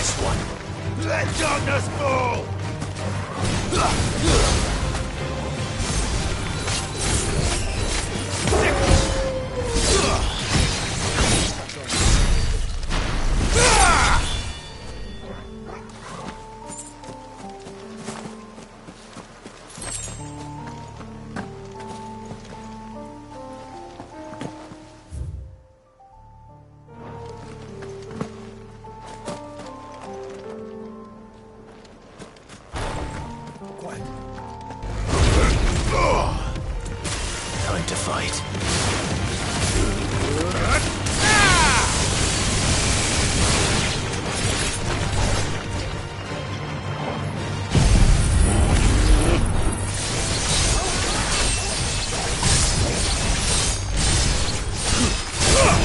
this one! Let darkness fall! Time to fight.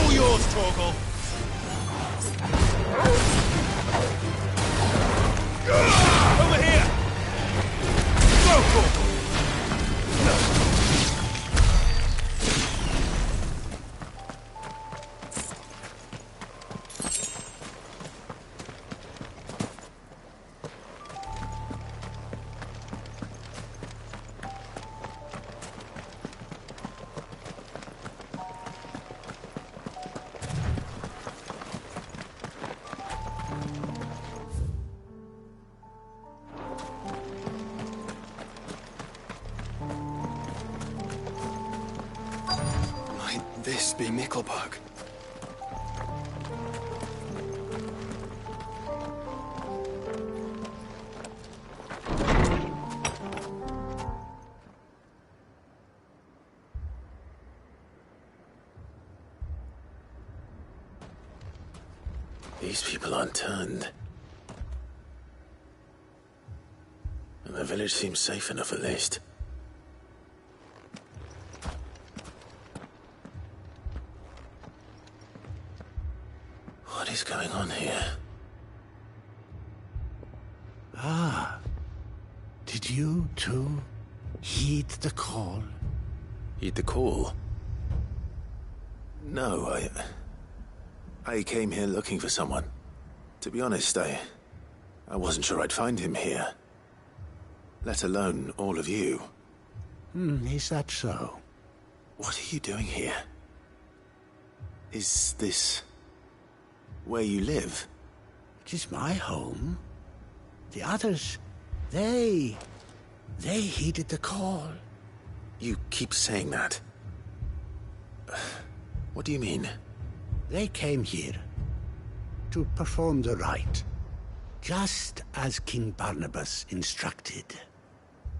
All yours, Torgal. Over here! Go, Torgal! This be Mickelberg. These people aren't turned. And the village seems safe enough at least. What is going on here? Ah. Did you, too, heed the call? Heed the call? No, I came here looking for someone. To be honest, I wasn't sure I'd find him here. Let alone all of you. Is that so? What are you doing here? Is this where you live? It is my home. The others, they heeded the call. You keep saying that. What do you mean? They came here to perform the rite, just as King Barnabas instructed.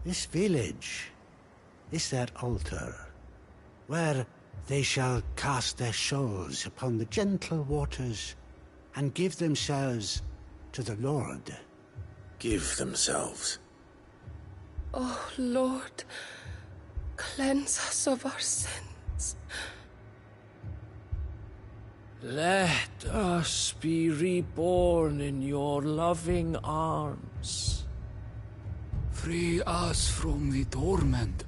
This village is their altar, where they shall cast their souls upon the gentle waters and give themselves to the Lord. Give themselves? Oh, Lord, cleanse us of our sins. Let us be reborn in your loving arms. Free us from the torment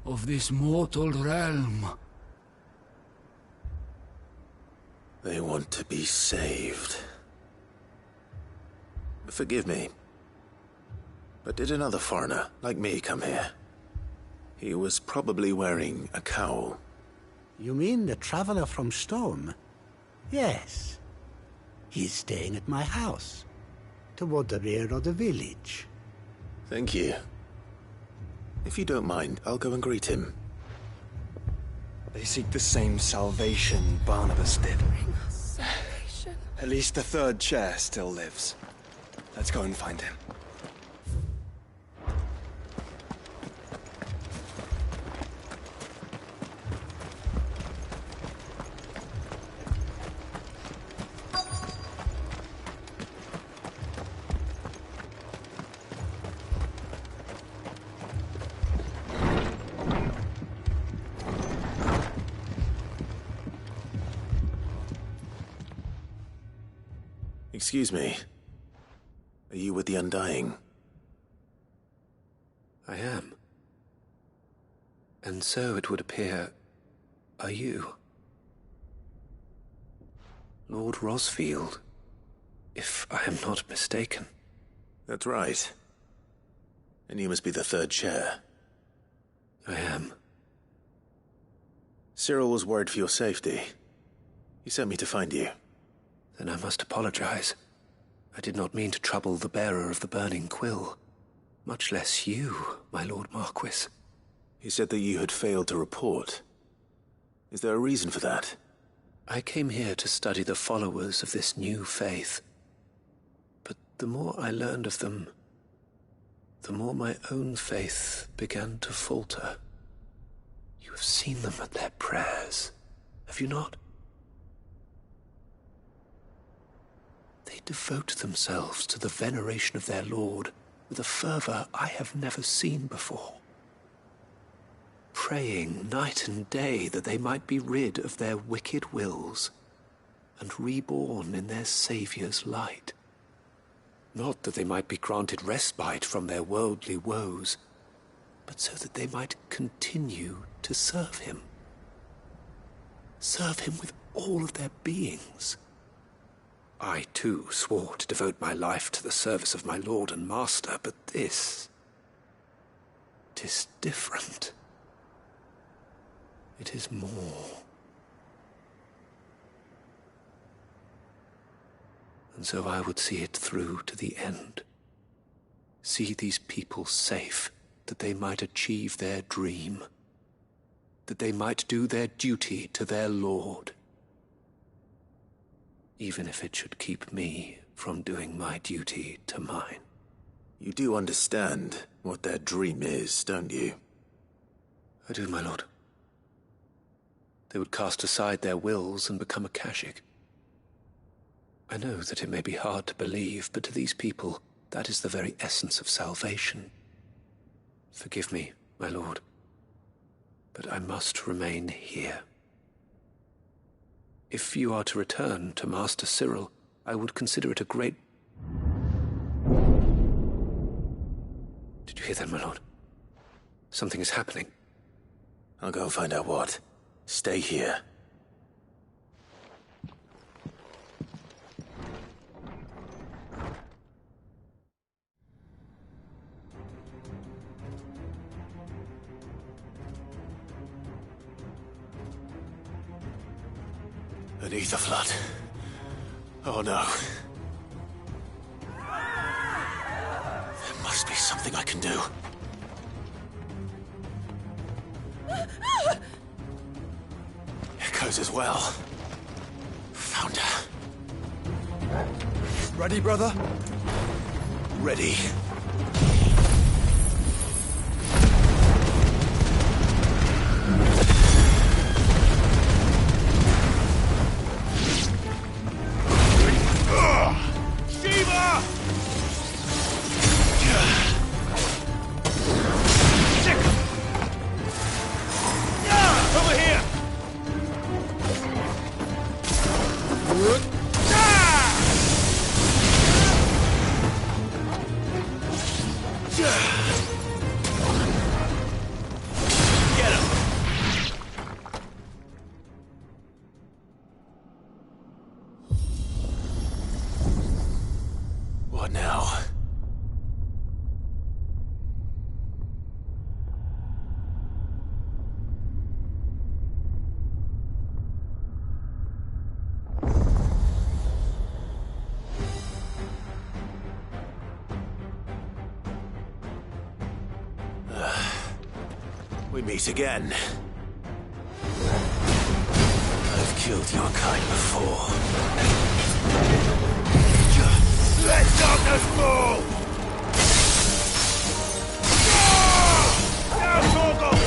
of this mortal realm. They want to be saved. Forgive me, but did another foreigner like me come here? He was probably wearing a cowl. You mean the traveler from Storm? Yes. He's staying at my house, toward the rear of the village. Thank you. If you don't mind, I'll go and greet him. They seek the same salvation Barnabas did. Bring us salvation. At least the third chair still lives. Let's go and find him. Excuse me. Are you with the Undying? I am. And so it would appear, are you? Lord Rosfield. if I am not mistaken. That's right. And you must be the third chair. I am. Cyril was worried for your safety. He sent me to find you. Then I must apologize. I did not mean to trouble the bearer of the burning quill. Much less you, my Lord Marquis. He said that you had failed to report. Is there a reason for that? I came here to study the followers of this new faith. But the more I learned of them, the more my own faith began to falter. You have seen them at their prayers, have you not? They devote themselves to the veneration of their Lord with a fervor I have never seen before. Praying night and day that they might be rid of their wicked wills and reborn in their Saviour's light. Not that they might be granted respite from their worldly woes, but so that they might continue to serve him. Serve him with all of their beings. I, too, swore to devote my life to the service of my Lord and Master, but this... 'tis different. It is more. And so I would see it through to the end. See these people safe, that they might achieve their dream. That they might do their duty to their Lord. Even if it should keep me from doing my duty to mine. You do understand what their dream is, don't you? I do, my lord. They would cast aside their wills and become Akashic. I know that it may be hard to believe, but to these people, that is the very essence of salvation. Forgive me, my lord, but I must remain here. If you are to return to Master Cyril, I would consider it a great... Did you hear that, my lord? Something is happening. I'll go and find out what. Stay here. An ether flood. Oh no. There must be something I can do. Echoes as well. Found her. Ready, brother? Ready. What now? We meet again. I've killed your kind before. Let darkness fall! Now, Torgal!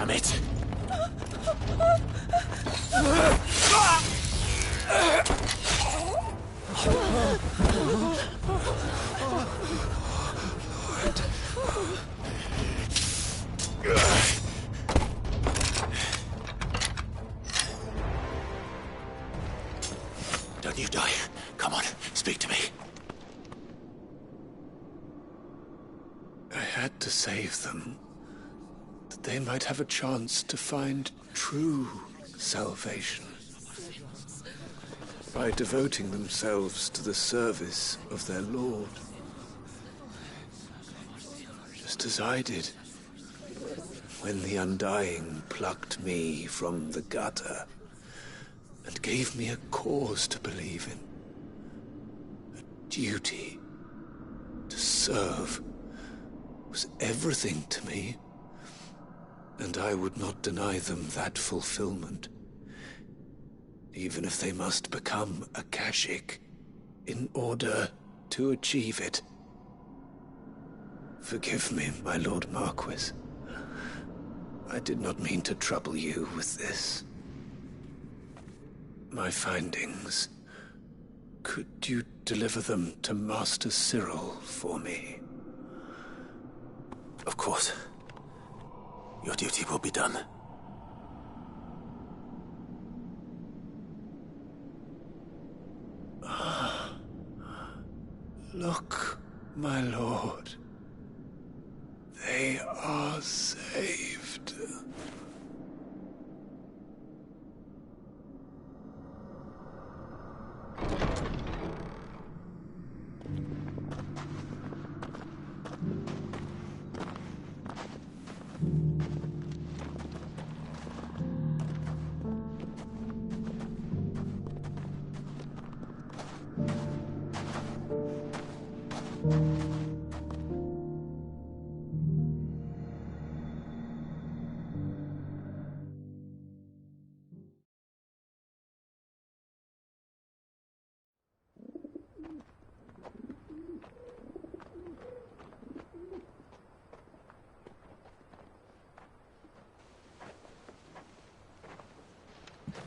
Damn it! Don't you die. Come on, speak to me. I had to save them, that they might have a chance to find true salvation by devoting themselves to the service of their Lord, just as I did when the Undying plucked me from the gutter and gave me a cause to believe in. A duty to serve was everything to me, and I would not deny them that fulfillment, even if they must become a Kashik in order to achieve it. Forgive me, my Lord Marquis. I did not mean to trouble you with this. My findings. Could you deliver them to Master Cyril for me? Of course. Your duty will be done. Look, my lord. They are saved.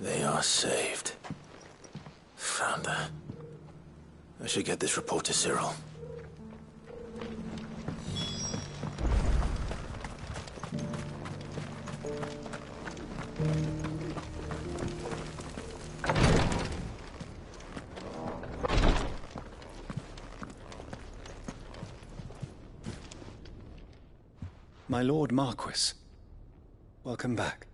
They are saved. Founder. I should get this report to Cyril. My Lord Marquis, welcome back.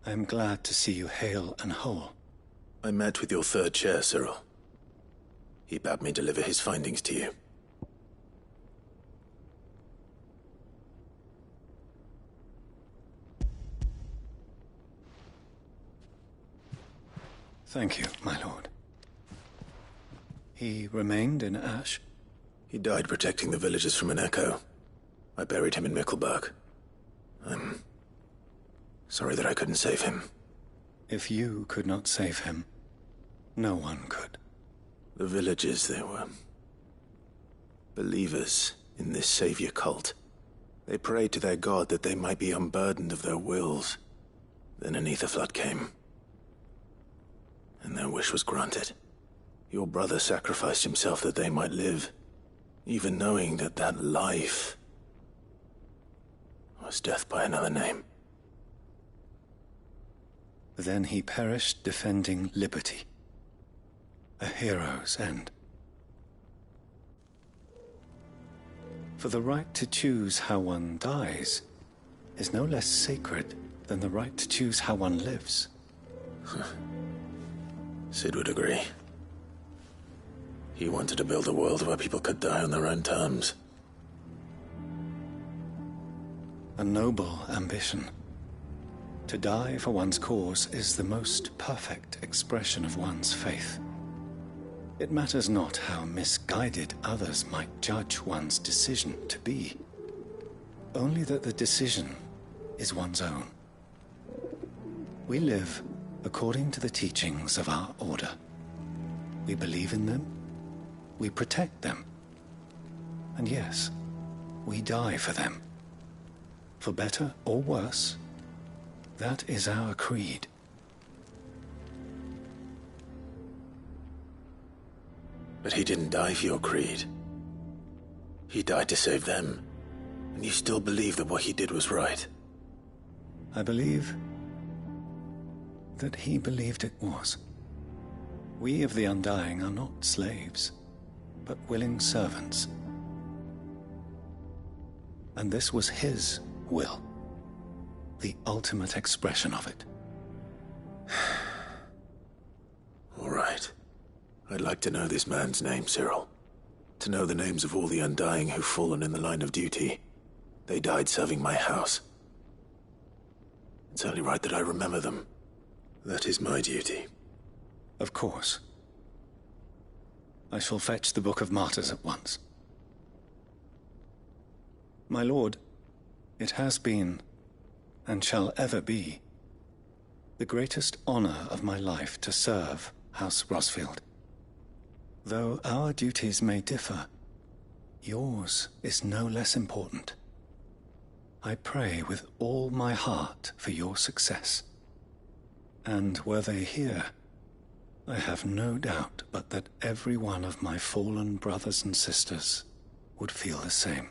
I am glad to see you hale and whole. I met with your third chair, Cyril. He bade me deliver his findings to you. Thank you, my lord. He remained in Ash? He died protecting the villagers from an echo. I buried him in Mickelberg. I'm sorry that I couldn't save him. If you could not save him, no one could. The villagers, they were believers in this savior cult. They prayed to their god that they might be unburdened of their wills. Then an ether flood came, and their wish was granted. Your brother sacrificed himself that they might live, even knowing that that life was death by another name. Then he perished defending liberty. A hero's end. For the right to choose how one dies is no less sacred than the right to choose how one lives. Sid would agree. He wanted to build a world where people could die on their own terms. A noble ambition. To die for one's cause is the most perfect expression of one's faith. It matters not how misguided others might judge one's decision to be. Only that the decision is one's own. We live according to the teachings of our order. We believe in them, we protect them, and yes, we die for them. For better or worse, That is our creed. But he didn't die for your creed. He died to save them. And you still believe that what he did was right. I believe that he believed it was. We of the Undying are not slaves, but willing servants. And this was his will, the ultimate expression of it. All right. I'd like to know this man's name, Cyril. To know the names of all the Undying who've fallen in the line of duty. They died serving my house. It's only right that I remember them. That is my duty. Of course. I shall fetch the Book of Martyrs at once. My lord, it has been, and shall ever be, the greatest honor of my life to serve House Rosfield. Though our duties may differ, yours is no less important. I pray with all my heart for your success. And were they here, I have no doubt but that every one of my fallen brothers and sisters would feel the same.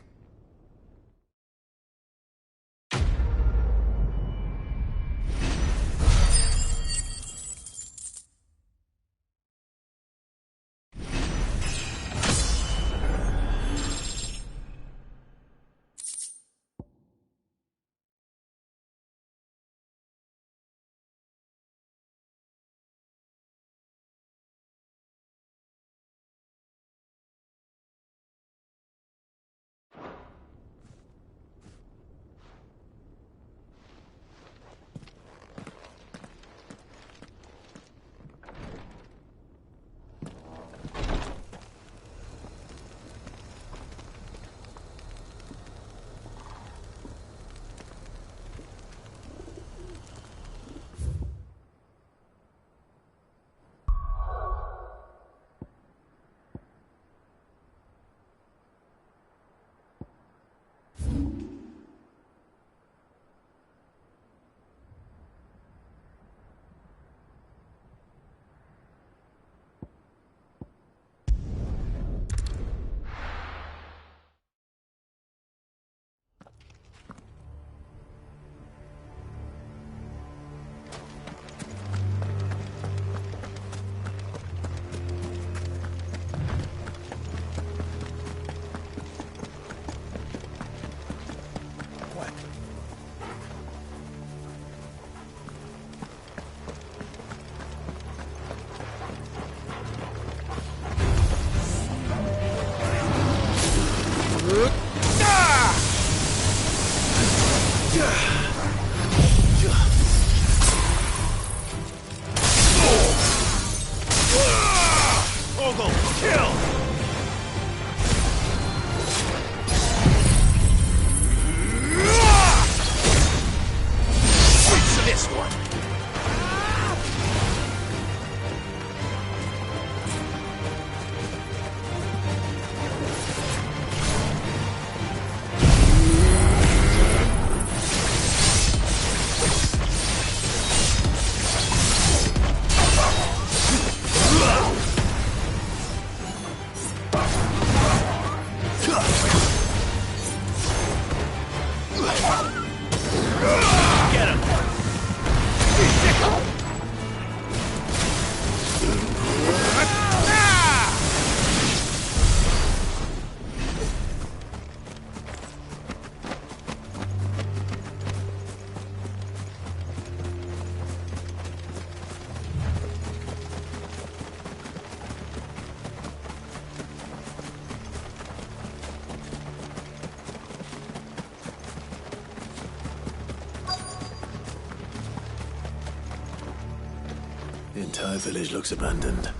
The entire village looks abandoned.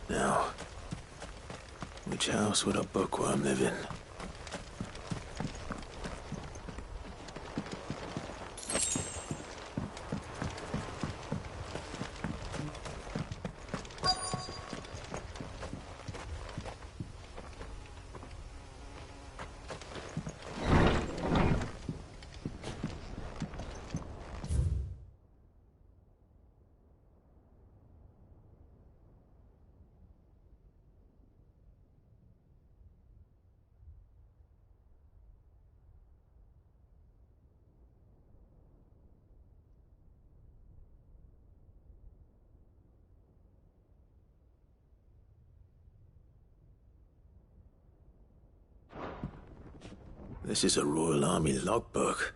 Now, which house would a bookworm live in? This is a Royal Army logbook.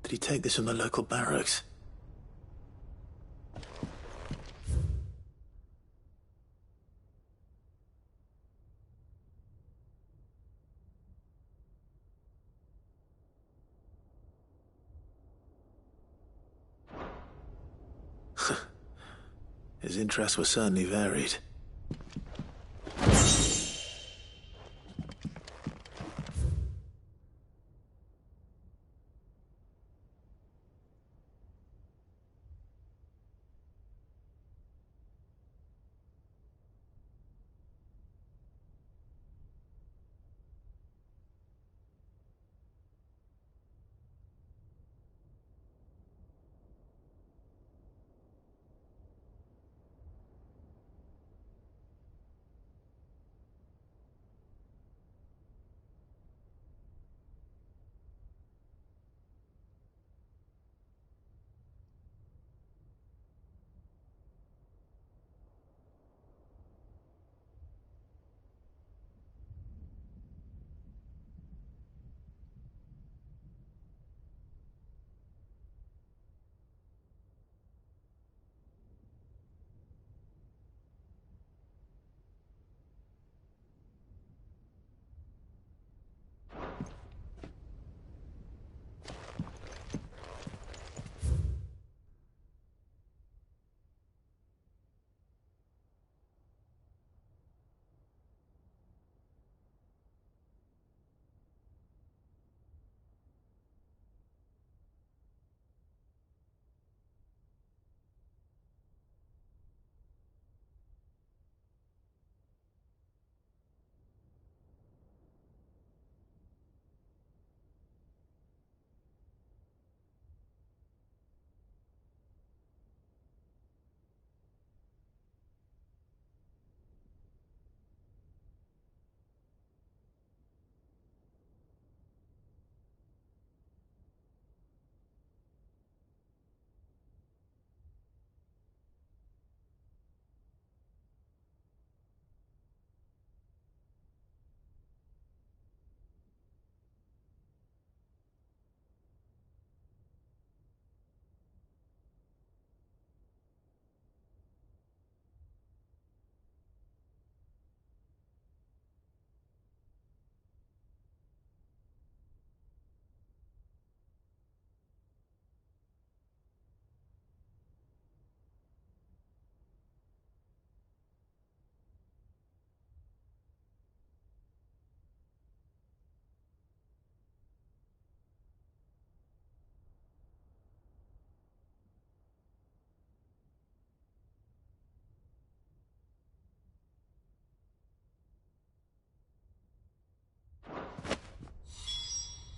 Did he take this from the local barracks? His interests were certainly varied.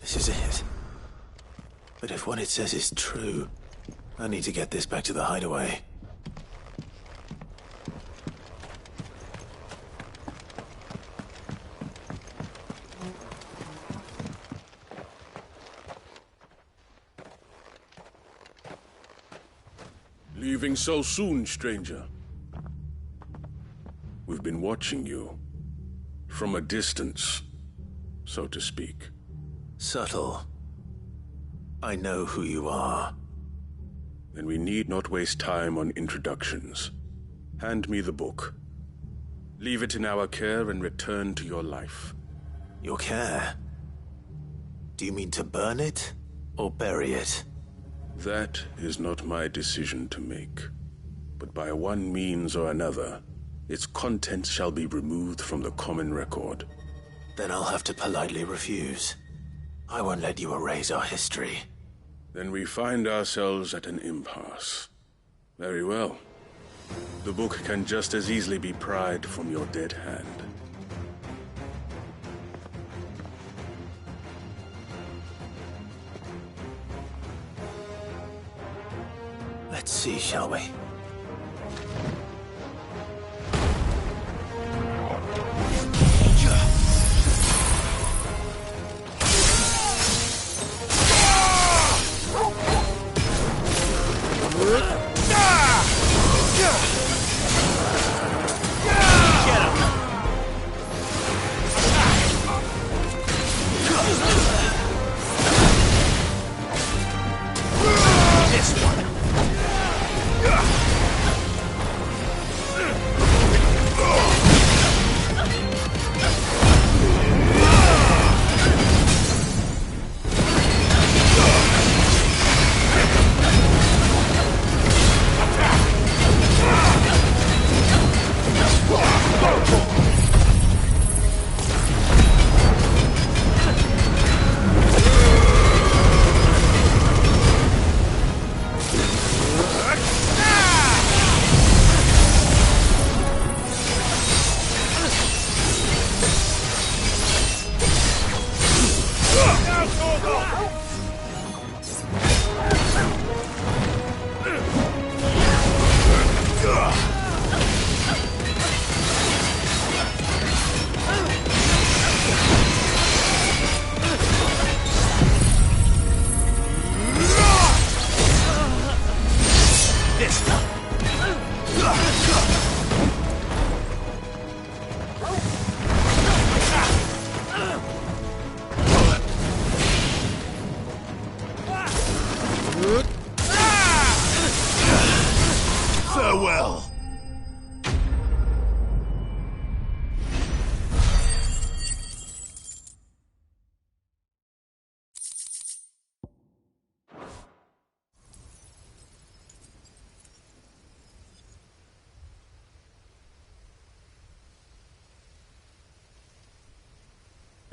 This is it. But if what it says is true, I need to get this back to the hideaway. Leaving so soon, stranger? We've been watching you. From a distance, so to speak. Subtle. I know who you are. Then we need not waste time on introductions. Hand me the book. Leave it in our care and return to your life. Your care? Do you mean to burn it or bury it? That is not my decision to make. But by one means or another, its contents shall be removed from the common record. Then I'll have to politely refuse. I won't let you erase our history. Then we find ourselves at an impasse. Very well. The book can just as easily be pried from your dead hand. Let's see, shall we?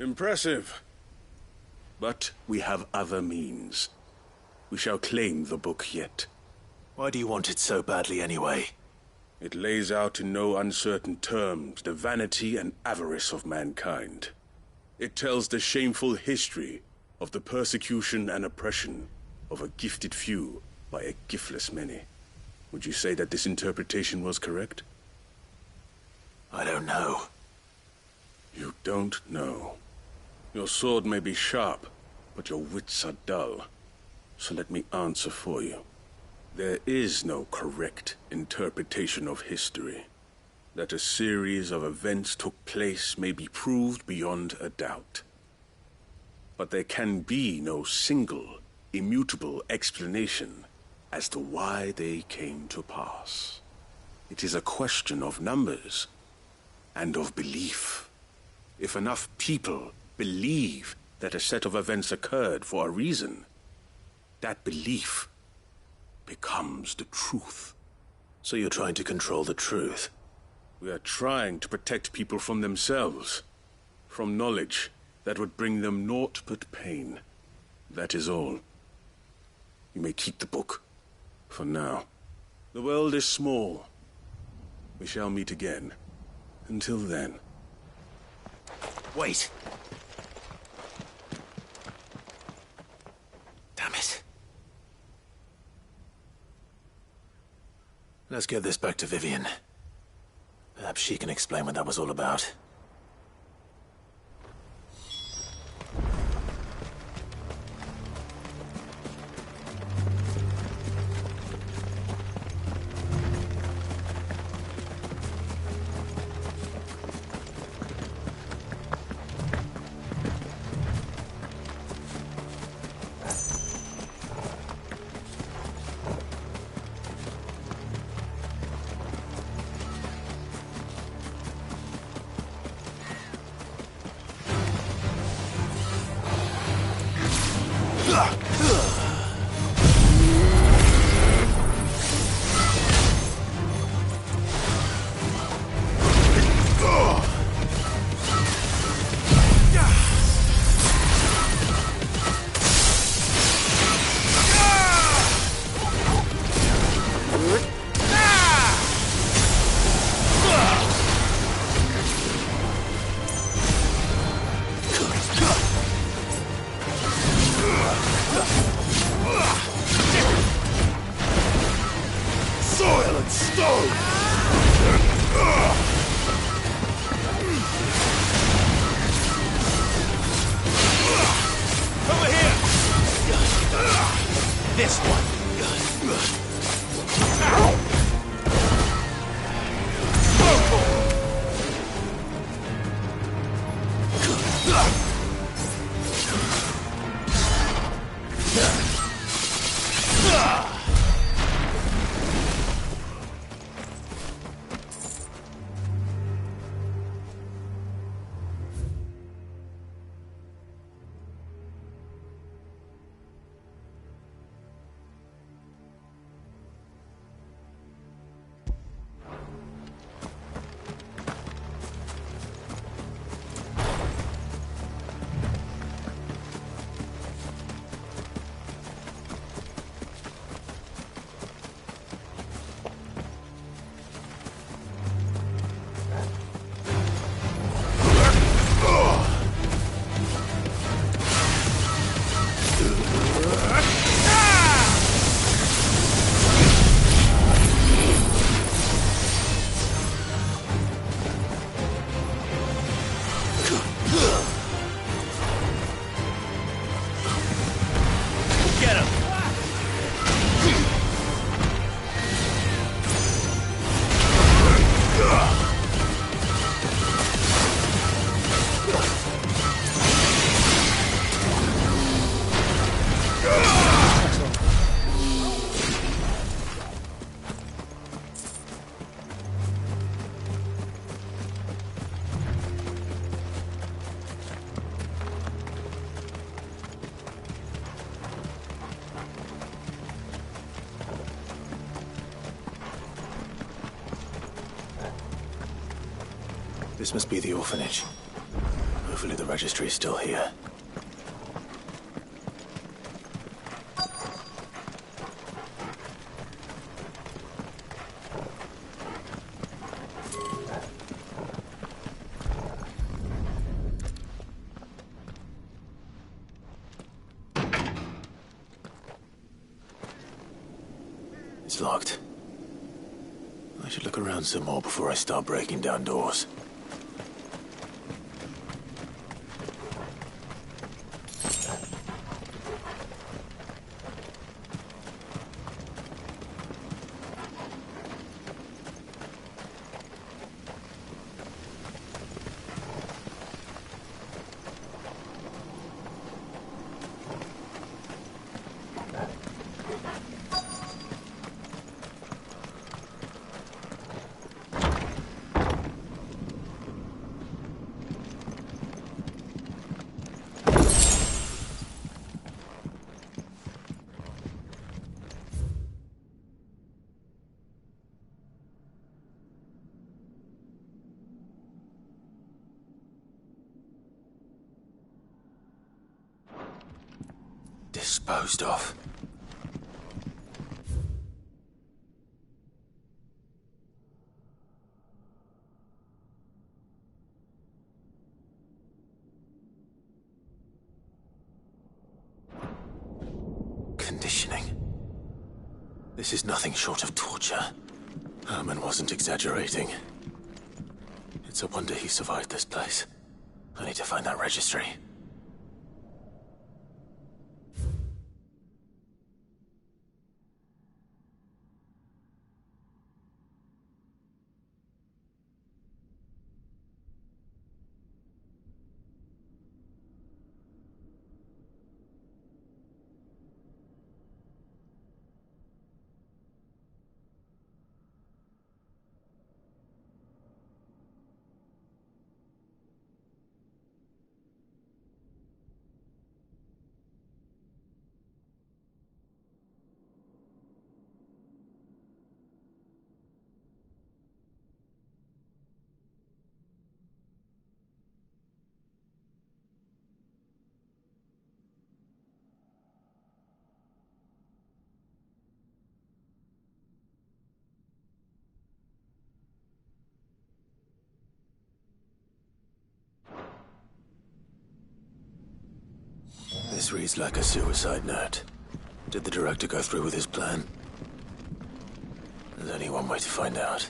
Impressive. But we have other means. We shall claim the book yet. Why do you want it so badly anyway? It lays out in no uncertain terms the vanity and avarice of mankind. It tells the shameful history of the persecution and oppression of a gifted few by a giftless many. Would you say that this interpretation was correct? I don't know. You don't know. Your sword may be sharp, but your wits are dull. So let me answer for you. There is no correct interpretation of history. That a series of events took place may be proved beyond a doubt. But there can be no single, immutable explanation as to why they came to pass. It is a question of numbers and of belief. If enough people believe that a set of events occurred for a reason, that belief becomes the truth. So you're trying to control the truth? We are trying to protect people from themselves, from knowledge that would bring them naught but pain. That is all. You may keep the book, for now. The world is small. We shall meet again. Until then. Wait! Damn it. Let's get this back to Vivian. Perhaps she can explain what that was all about. This must be the orphanage. No Hopefully the registry is still here. It's locked. I should look around some more before I start breaking down doors. Disposed of. Conditioning. This is nothing short of torture. Herman wasn't exaggerating. It's a wonder he survived this place. I need to find that registry. This reads like a suicide note. Did the director go through with his plan? There's only one way to find out.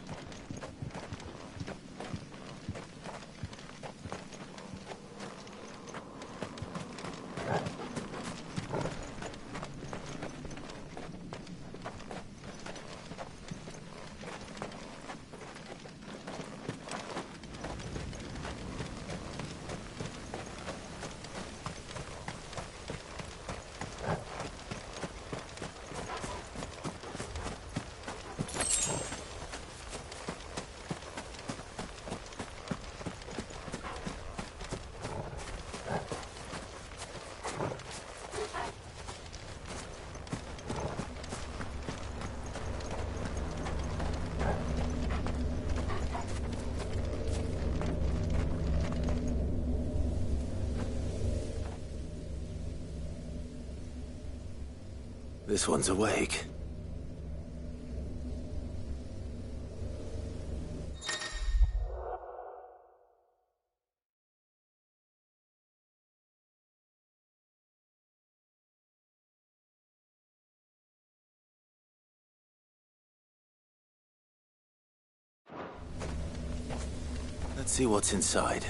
This one's awake. Let's see what's inside.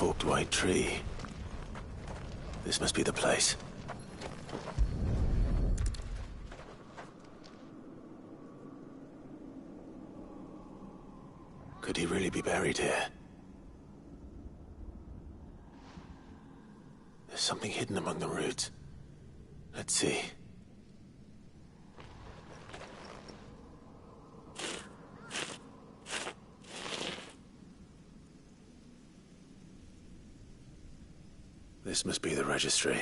forked white tree. This must be the place. Could he really be buried here? There's something hidden among the roots. Let's see. This must be the registry.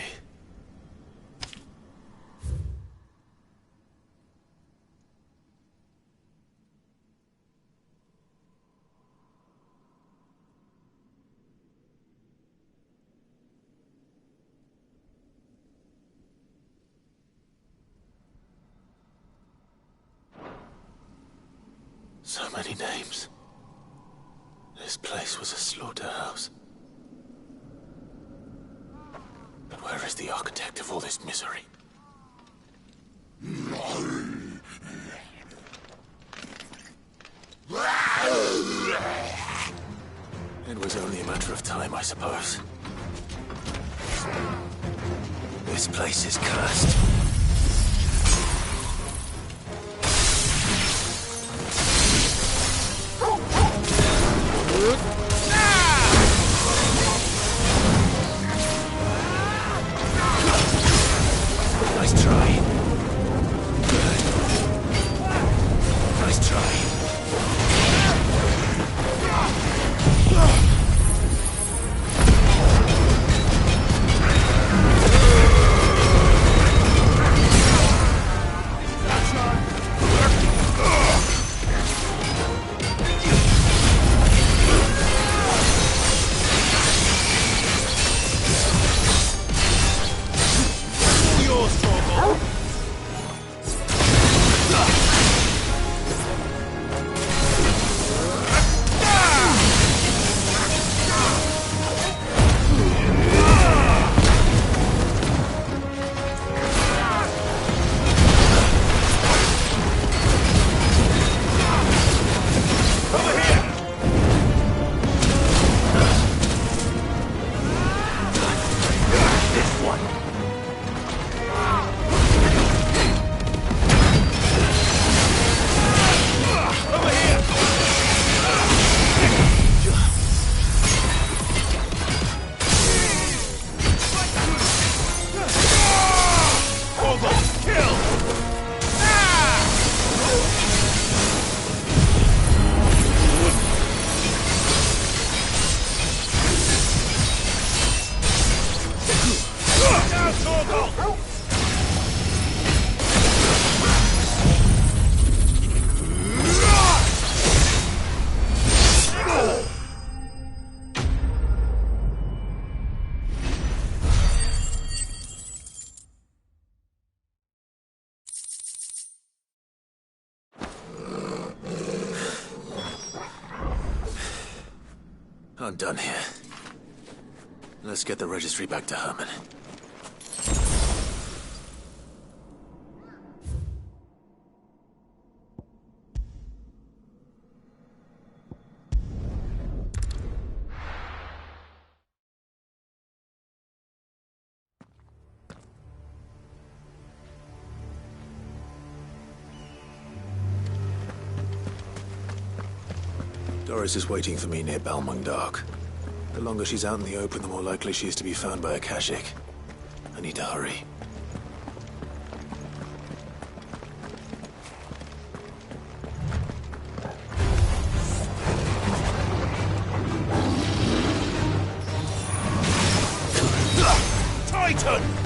So many names. This place was a slaughterhouse. But where is the architect of all this misery? It was only a matter of time, I suppose. This place is cursed. Nice try. Good. Nice try. I'm done here. Let's get the registry back to Herman. Doris is waiting for me near Balmung Dock. The longer she's out in the open, the more likely she is to be found by a Kashik. I need to hurry. Titan!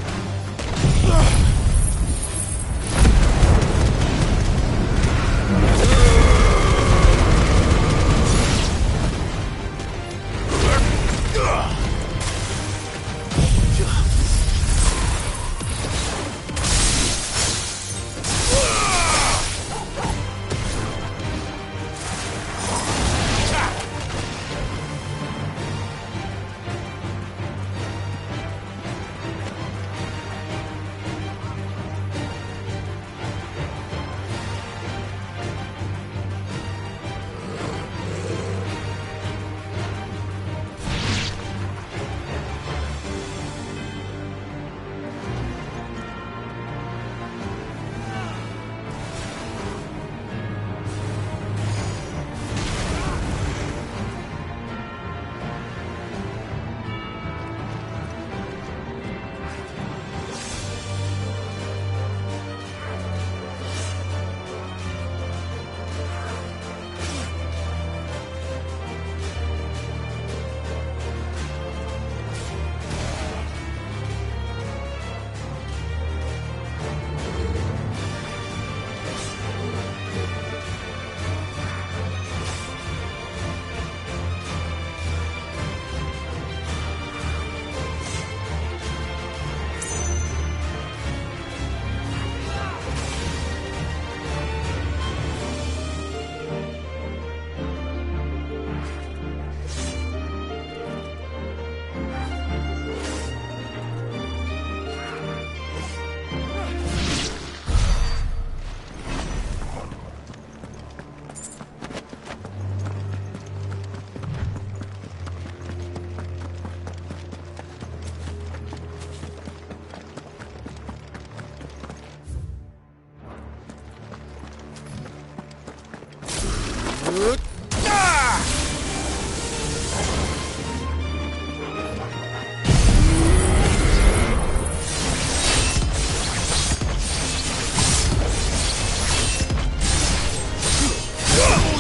All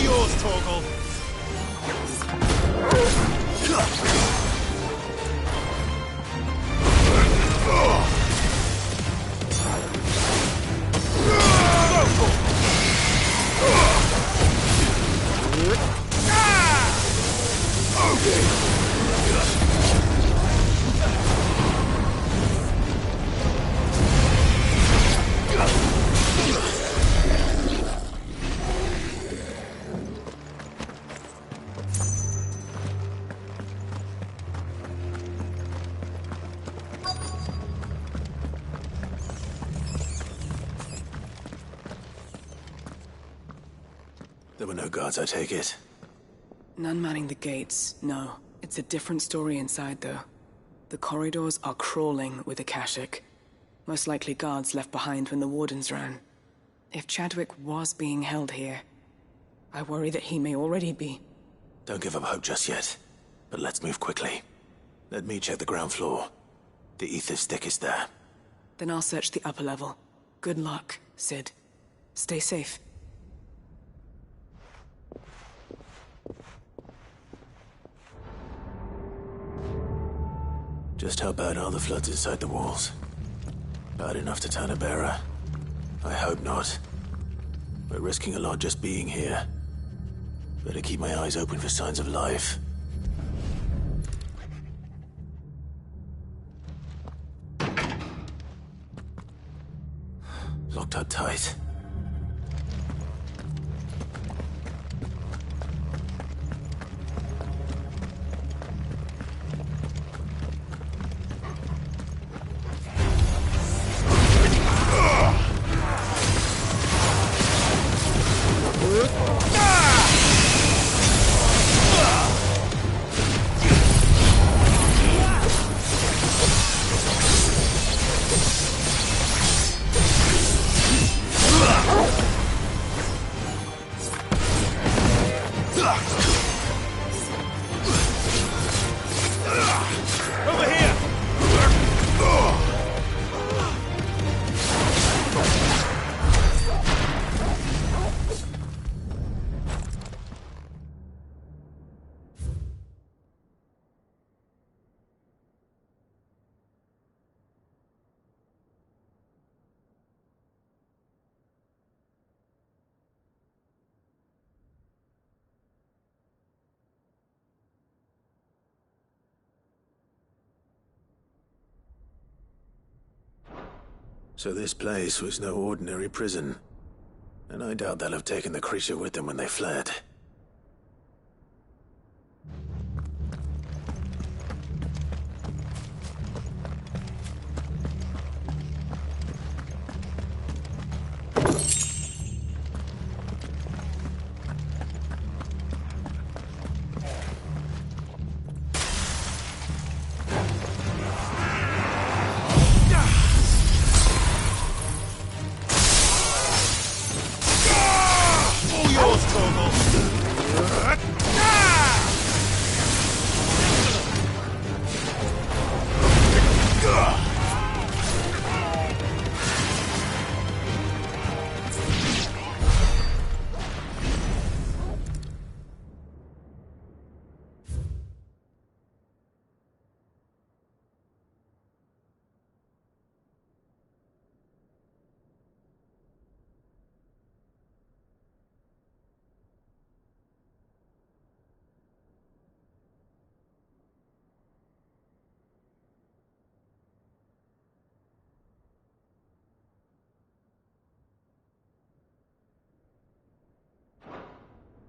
yours, Torgal. There were no guards, I take it. None manning the gates, no. It's a different story inside, though. The corridors are crawling with Akashic. Most likely guards left behind when the Wardens ran. If Chadwick was being held here, I worry that he may already be. Don't give up hope just yet. But let's move quickly. Let me check the ground floor. The ether stick is there. Then I'll search the upper level. Good luck, Sid. Stay safe. Just how bad are the floods inside the walls? Bad enough to turn a bearer? I hope not. We're risking a lot just being here. Better keep my eyes open for signs of life. Locked up tight. So this place was no ordinary prison. And I doubt they'll have taken the creature with them when they fled.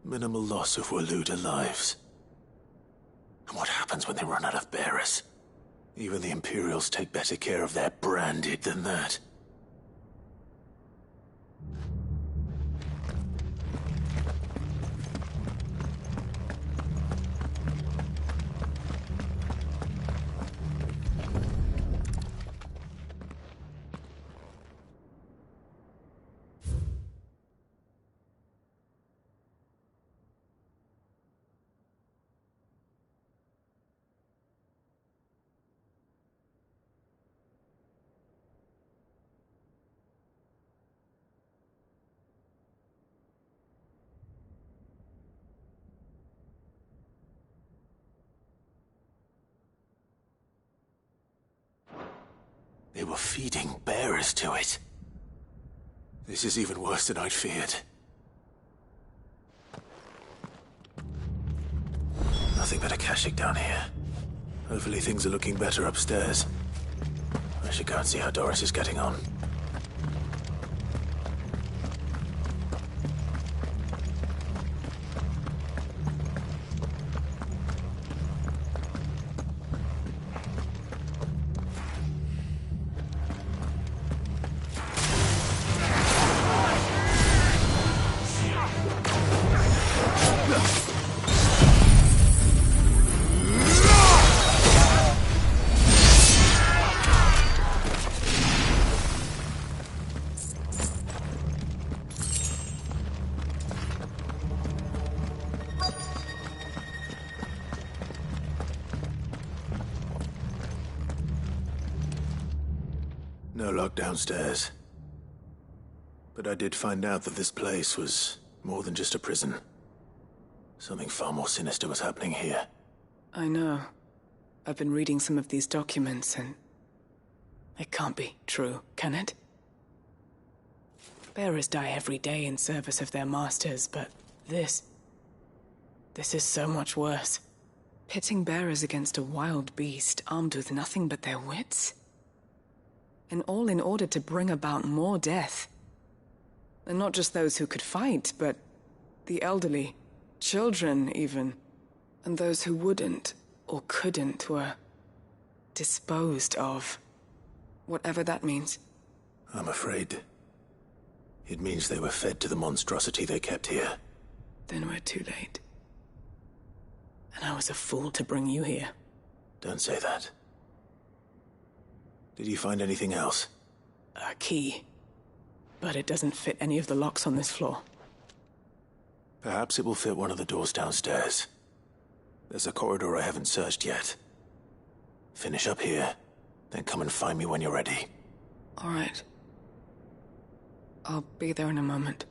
Minimal loss of Waluda lives. And what happens when they run out of bearers? Even the Imperials take better care of their branded than that. They were feeding bearers to it. This is even worse than I'd feared. Nothing but a Akashic down here. Hopefully things are looking better upstairs. I should go and see how Doris is getting on. No lock downstairs. But I did find out that this place was more than just a prison. Something far more sinister was happening here. I know. I've been reading some of these documents and... it can't be true, can it? Bearers die every day in service of their masters, but this is so much worse. Pitting bearers against a wild beast armed with nothing but their wits? And all in order to bring about more death. And not just those who could fight, but the elderly, children even. And those who wouldn't or couldn't were disposed of. Whatever that means. I'm afraid it means they were fed to the monstrosity they kept here. Then we're too late. And I was a fool to bring you here. Don't say that. Did you find anything else? A key. But it doesn't fit any of the locks on this floor. Perhaps it will fit one of the doors downstairs. There's a corridor I haven't searched yet. Finish up here, then come and find me when you're ready. All right. I'll be there in a moment.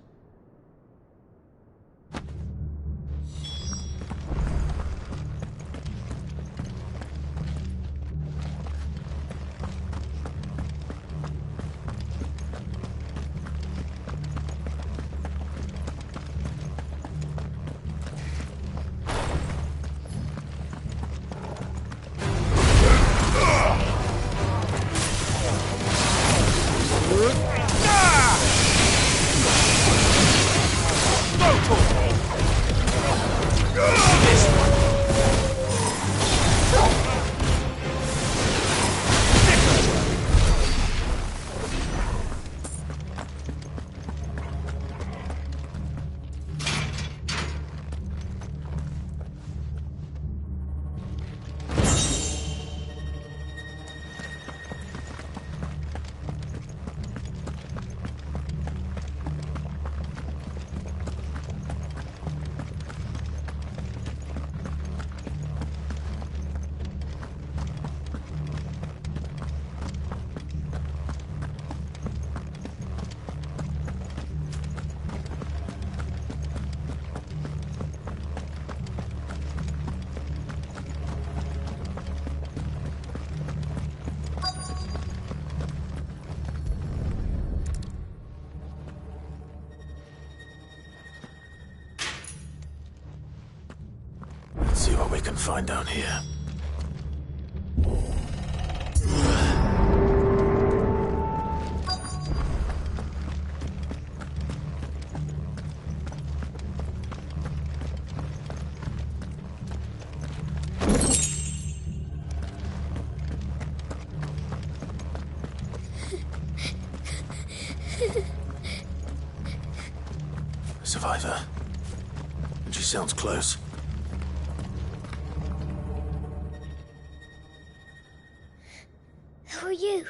See what we can find down here. A survivor. And she sounds close. Who are you?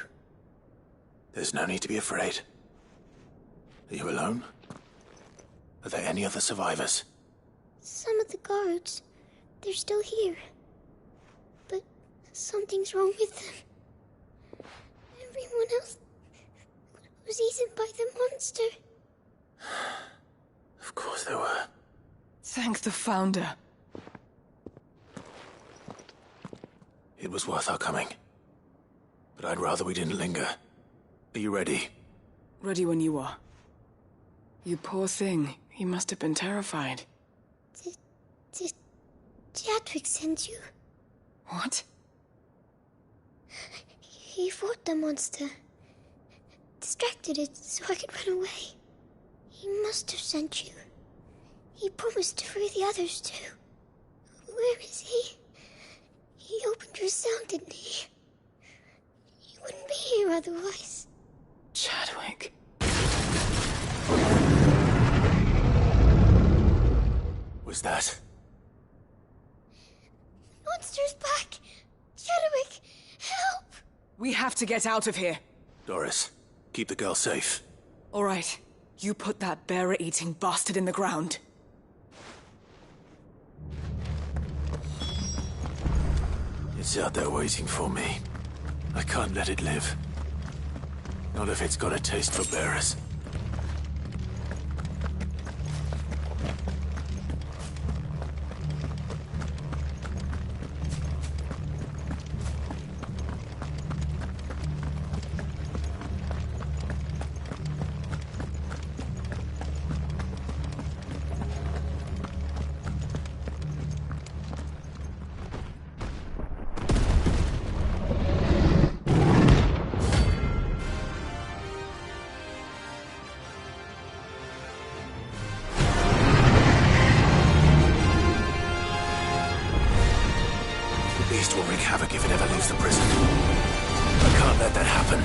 There's no need to be afraid. Are you alone? Are there any other survivors? Some of the guards. They're still here. But something's wrong with them. Everyone else was eaten by the monster. Of course there were. Thank the Founder. It was worth our coming. but I'd rather we didn't linger. Are you ready? Ready when you are. You poor thing. He must have been terrified. Did Chadwick send you? What? He fought the monster. Distracted it so I could run away. He must have sent you. He promised to free the others too. Where is he? He opened your cell, didn't he? He wouldn't be here otherwise. Chadwick. Was that? Monster's back! Chadwick, help! We have to get out of here. Doris, keep the girl safe. All right. You put that bearer-eating bastard in the ground. It's out there waiting for me. I can't let it live. Not if it's got a taste for bearers. Will wreak havoc if it ever leaves the prison. I can't let that happen.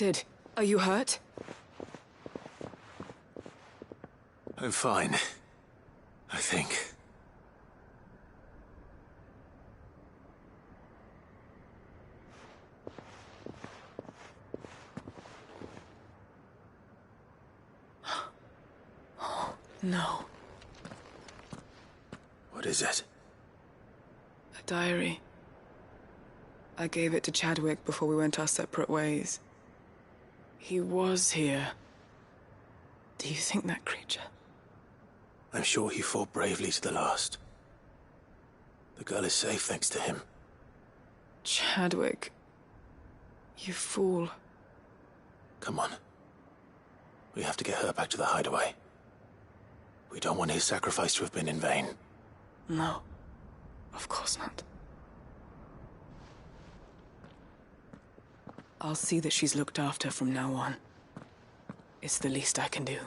Sid, are you hurt? I'm fine. I think. Oh, no. What is it? A diary. I gave it to Chadwick before we went our separate ways. He was here. Do you think that creature? I'm sure he fought bravely to the last. The girl is safe thanks to him. Chadwick. You fool. Come on. We have to get her back to the hideaway. We don't want his sacrifice to have been in vain. No. Of course not. I'll see that she's looked after from now on. It's the least I can do.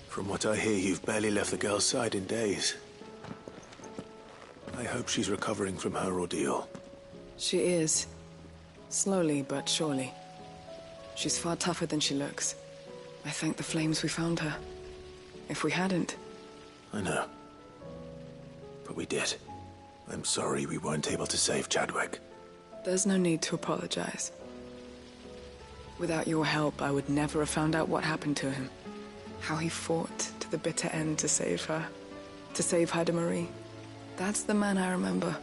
From what I hear, you've barely left the girl's side in days. I hope she's recovering from her ordeal. She is. Slowly but surely. She's far tougher than she looks. I thank the flames we found her. If we hadn't... I know. But we did. I'm sorry we weren't able to save Chadwick. There's no need to apologize. Without your help, I would never have found out what happened to him. How he fought to the bitter end to save her. To save Haida Marie. That's the man I remember.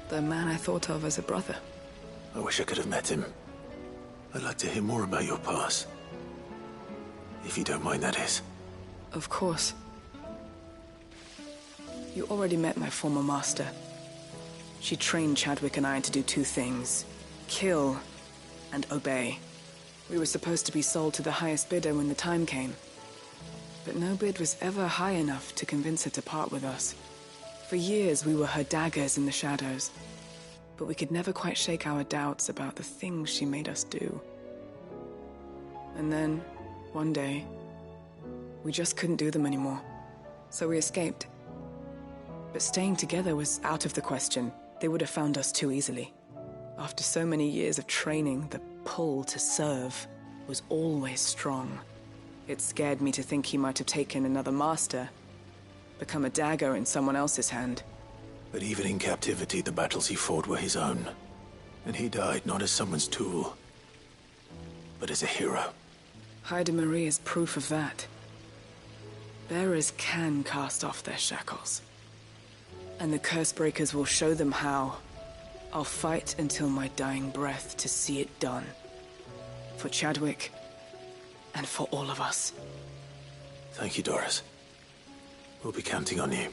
The man I thought of as a brother. I wish I could have met him. I'd like to hear more about your past. If you don't mind, that is. Of course. You already met my former master. She trained Chadwick and I to do two things. Kill and obey. We were supposed to be sold to the highest bidder when the time came. But no bid was ever high enough to convince her to part with us. For years, we were her daggers in the shadows. But we could never quite shake our doubts about the things she made us do. And then, one day, we just couldn't do them anymore. So we escaped. But staying together was out of the question. They would have found us too easily. After so many years of training, the pull to serve was always strong. It scared me to think he might have taken another master, become a dagger in someone else's hand. But even in captivity, the battles he fought were his own. And he died not as someone's tool, but as a hero. Haida Marie is proof of that. Bearers can cast off their shackles. And the Cursebreakers will show them how. I'll fight until my dying breath to see it done. For Chadwick, and for all of us. Thank you, Doris. We'll be counting on you.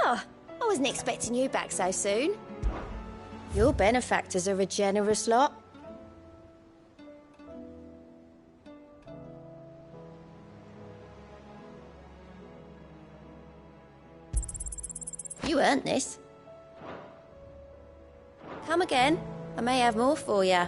I wasn't expecting you back so soon. Your benefactors are a generous lot. You earned this. Come again. I may have more for you.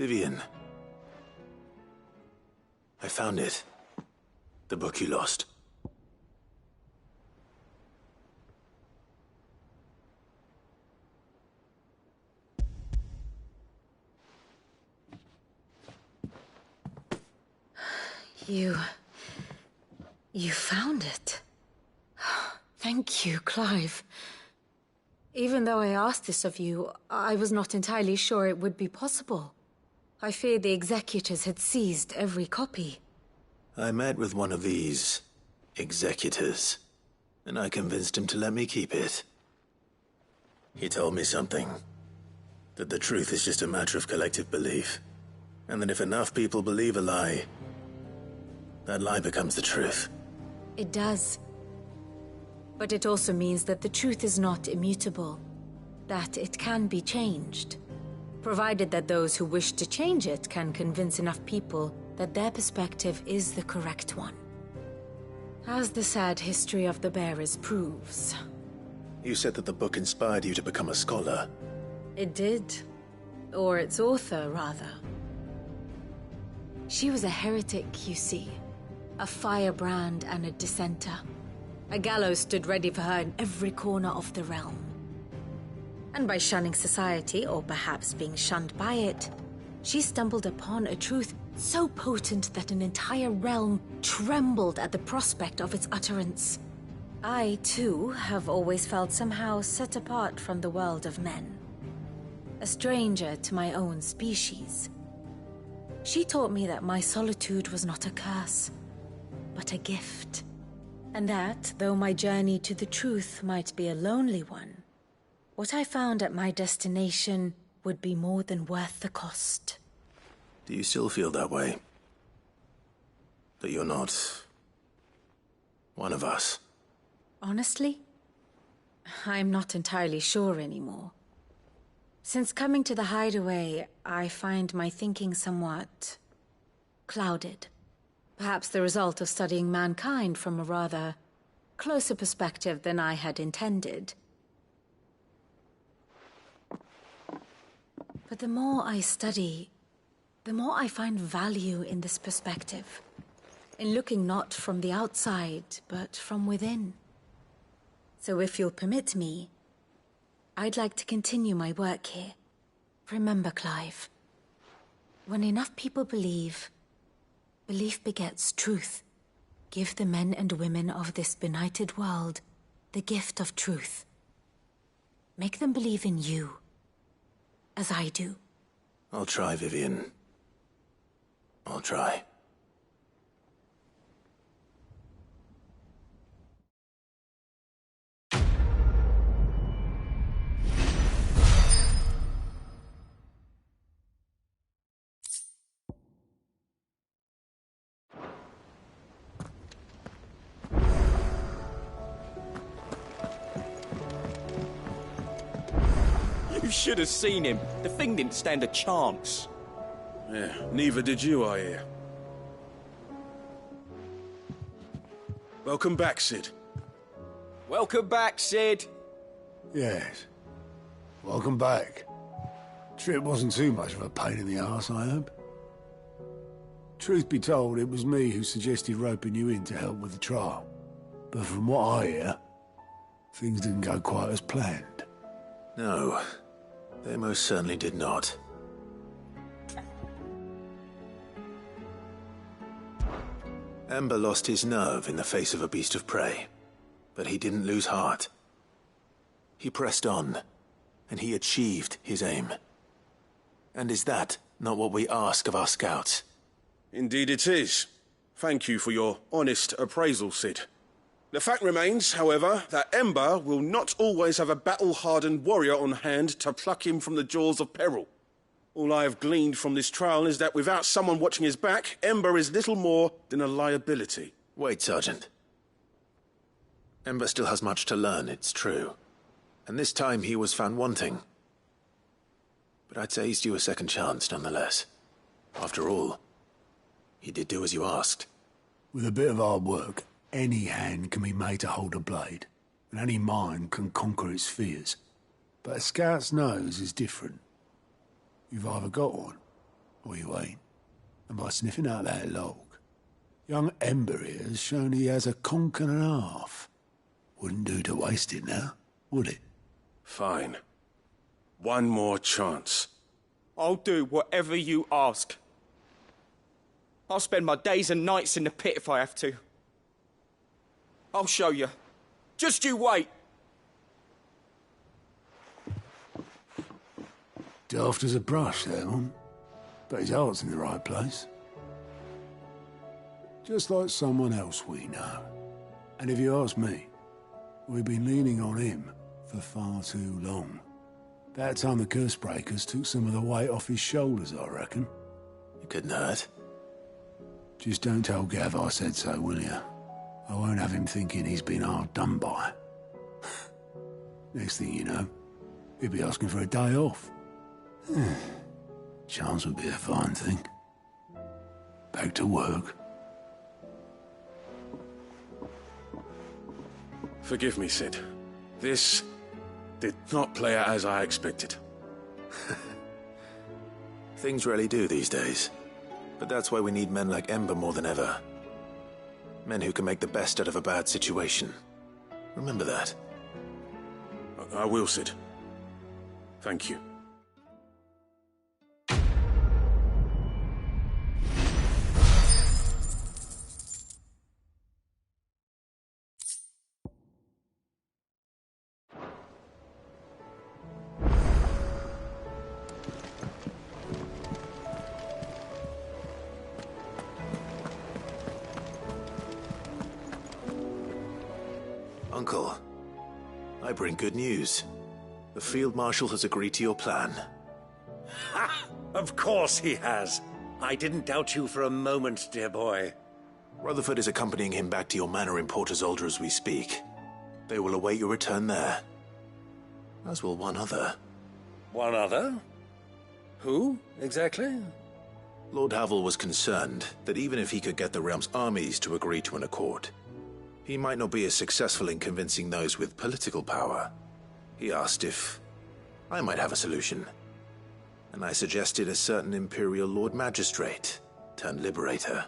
Vivian. I found it. The book you lost. You found it. Thank you, Clive. Even though I asked this of you, I was not entirely sure it would be possible. I feared the executors had seized every copy. I met with one of these executors, and I convinced him to let me keep it. He told me something. That the truth is just a matter of collective belief. And that if enough people believe a lie, that lie becomes the truth. It does. But it also means that the truth is not immutable. That it can be changed. Provided that those who wish to change it can convince enough people that their perspective is the correct one. As the sad history of the bearers proves. You said that the book inspired you to become a scholar. It did. Or its author, rather. She was a heretic, you see. A firebrand and a dissenter. A gallows stood ready for her in every corner of the realm. And by shunning society, or perhaps being shunned by it, she stumbled upon a truth so potent that an entire realm trembled at the prospect of its utterance. I, too, have always felt somehow set apart from the world of men. A stranger to my own species. She taught me that my solitude was not a curse, but a gift. And that, though my journey to the truth might be a lonely one, what I found at my destination would be more than worth the cost. Do you still feel that way? That you're not one of us? Honestly, I'm not entirely sure anymore. Since coming to the hideaway, I find my thinking somewhat clouded. Perhaps the result of studying mankind from a rather closer perspective than I had intended. But the more I study, the more I find value in this perspective. In looking not from the outside, but from within. So if you'll permit me, I'd like to continue my work here. Remember, Clive, when enough people believe, belief begets truth. Give the men and women of this benighted world the gift of truth. Make them believe in you, as I do. I'll try, Vivian. I'll try. You should have seen him. The thing didn't stand a chance. Yeah, neither did you, I hear. Welcome back, Sid. Welcome back, Sid. Yes. Welcome back. Trip wasn't too much of a pain in the arse, I hope. Truth be told, it was me who suggested roping you in to help with the trial. But from what I hear, things didn't go quite as planned. No, they most certainly did not. Ember lost his nerve in the face of a beast of prey, but he didn't lose heart. He pressed on, and he achieved his aim. And is that not what we ask of our scouts? Indeed it is. Thank you for your honest appraisal, Sid. The fact remains, however, that Ember will not always have a battle-hardened warrior on hand to pluck him from the jaws of peril. All I have gleaned from this trial is that without someone watching his back, Ember is little more than a liability. Wait, Sergeant. Ember still has much to learn, it's true. And this time he was found wanting. But I'd say he's due a second chance, nonetheless. After all, he did do as you asked. With a bit of hard work, any hand can be made to hold a blade, and any mind can conquer its fears. But a scout's nose is different. You've either got one, Or you ain't. And by sniffing out that log, young Ember here has shown he has a conch and a half. Wouldn't do to waste it now, would it? Fine. One more chance. I'll do whatever you ask. I'll spend my days and nights in the pit if I have to. I'll show you. Just you wait. Daft as a brush, that one. But his heart's in the right place. Just like someone else we know. And if you ask me, we've been leaning on him for far too long. That time the curse breakers took some of the weight off his shoulders, I reckon. It couldn't hurt. Just don't tell Gav I said so, will you? I won't have him thinking he's been hard done by. Next thing you know, he'll be asking for a day off. Chance would be a fine thing. Back to work. Forgive me, Sid. This did not play out as I expected. Things rarely do these days. But that's why we need men like Ember more than ever. Men who can make the best out of a bad situation. Remember that. I will, Sid. Thank you. Uncle, I bring good news. The Field Marshal has agreed to your plan. Ha! Of course he has. I didn't doubt you for a moment, dear boy. Rutherford is accompanying him back to your manor in Porter's Alder as we speak. They will await your return there. As will one other. One other? Who, exactly? Lord Havel was concerned that even if he could get the realm's armies to agree to an accord, he might not be as successful in convincing those with political power. He asked if I might have a solution, and I suggested a certain Imperial Lord Magistrate turned Liberator.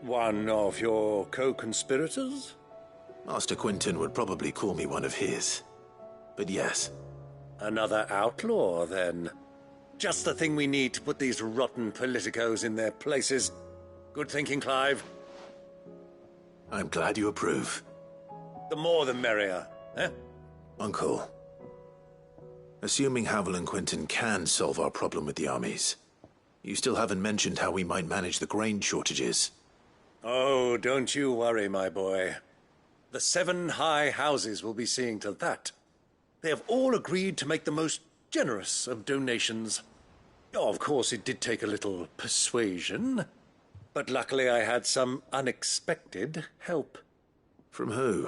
One of your co-conspirators? Master Quinton would probably call me one of his, but yes. Another outlaw, then. Just the thing we need to put these rotten politicos in their places. Good thinking, Clive. I'm glad you approve. The more the merrier, eh? Uncle, assuming Havel and Quinton can solve our problem with the armies, you still haven't mentioned how we might manage the grain shortages. Oh, don't you worry, my boy. The 7 high houses will be seeing to that. They have all agreed to make the most generous of donations. Oh, of course, it did take a little persuasion. But luckily I had some unexpected help. From who?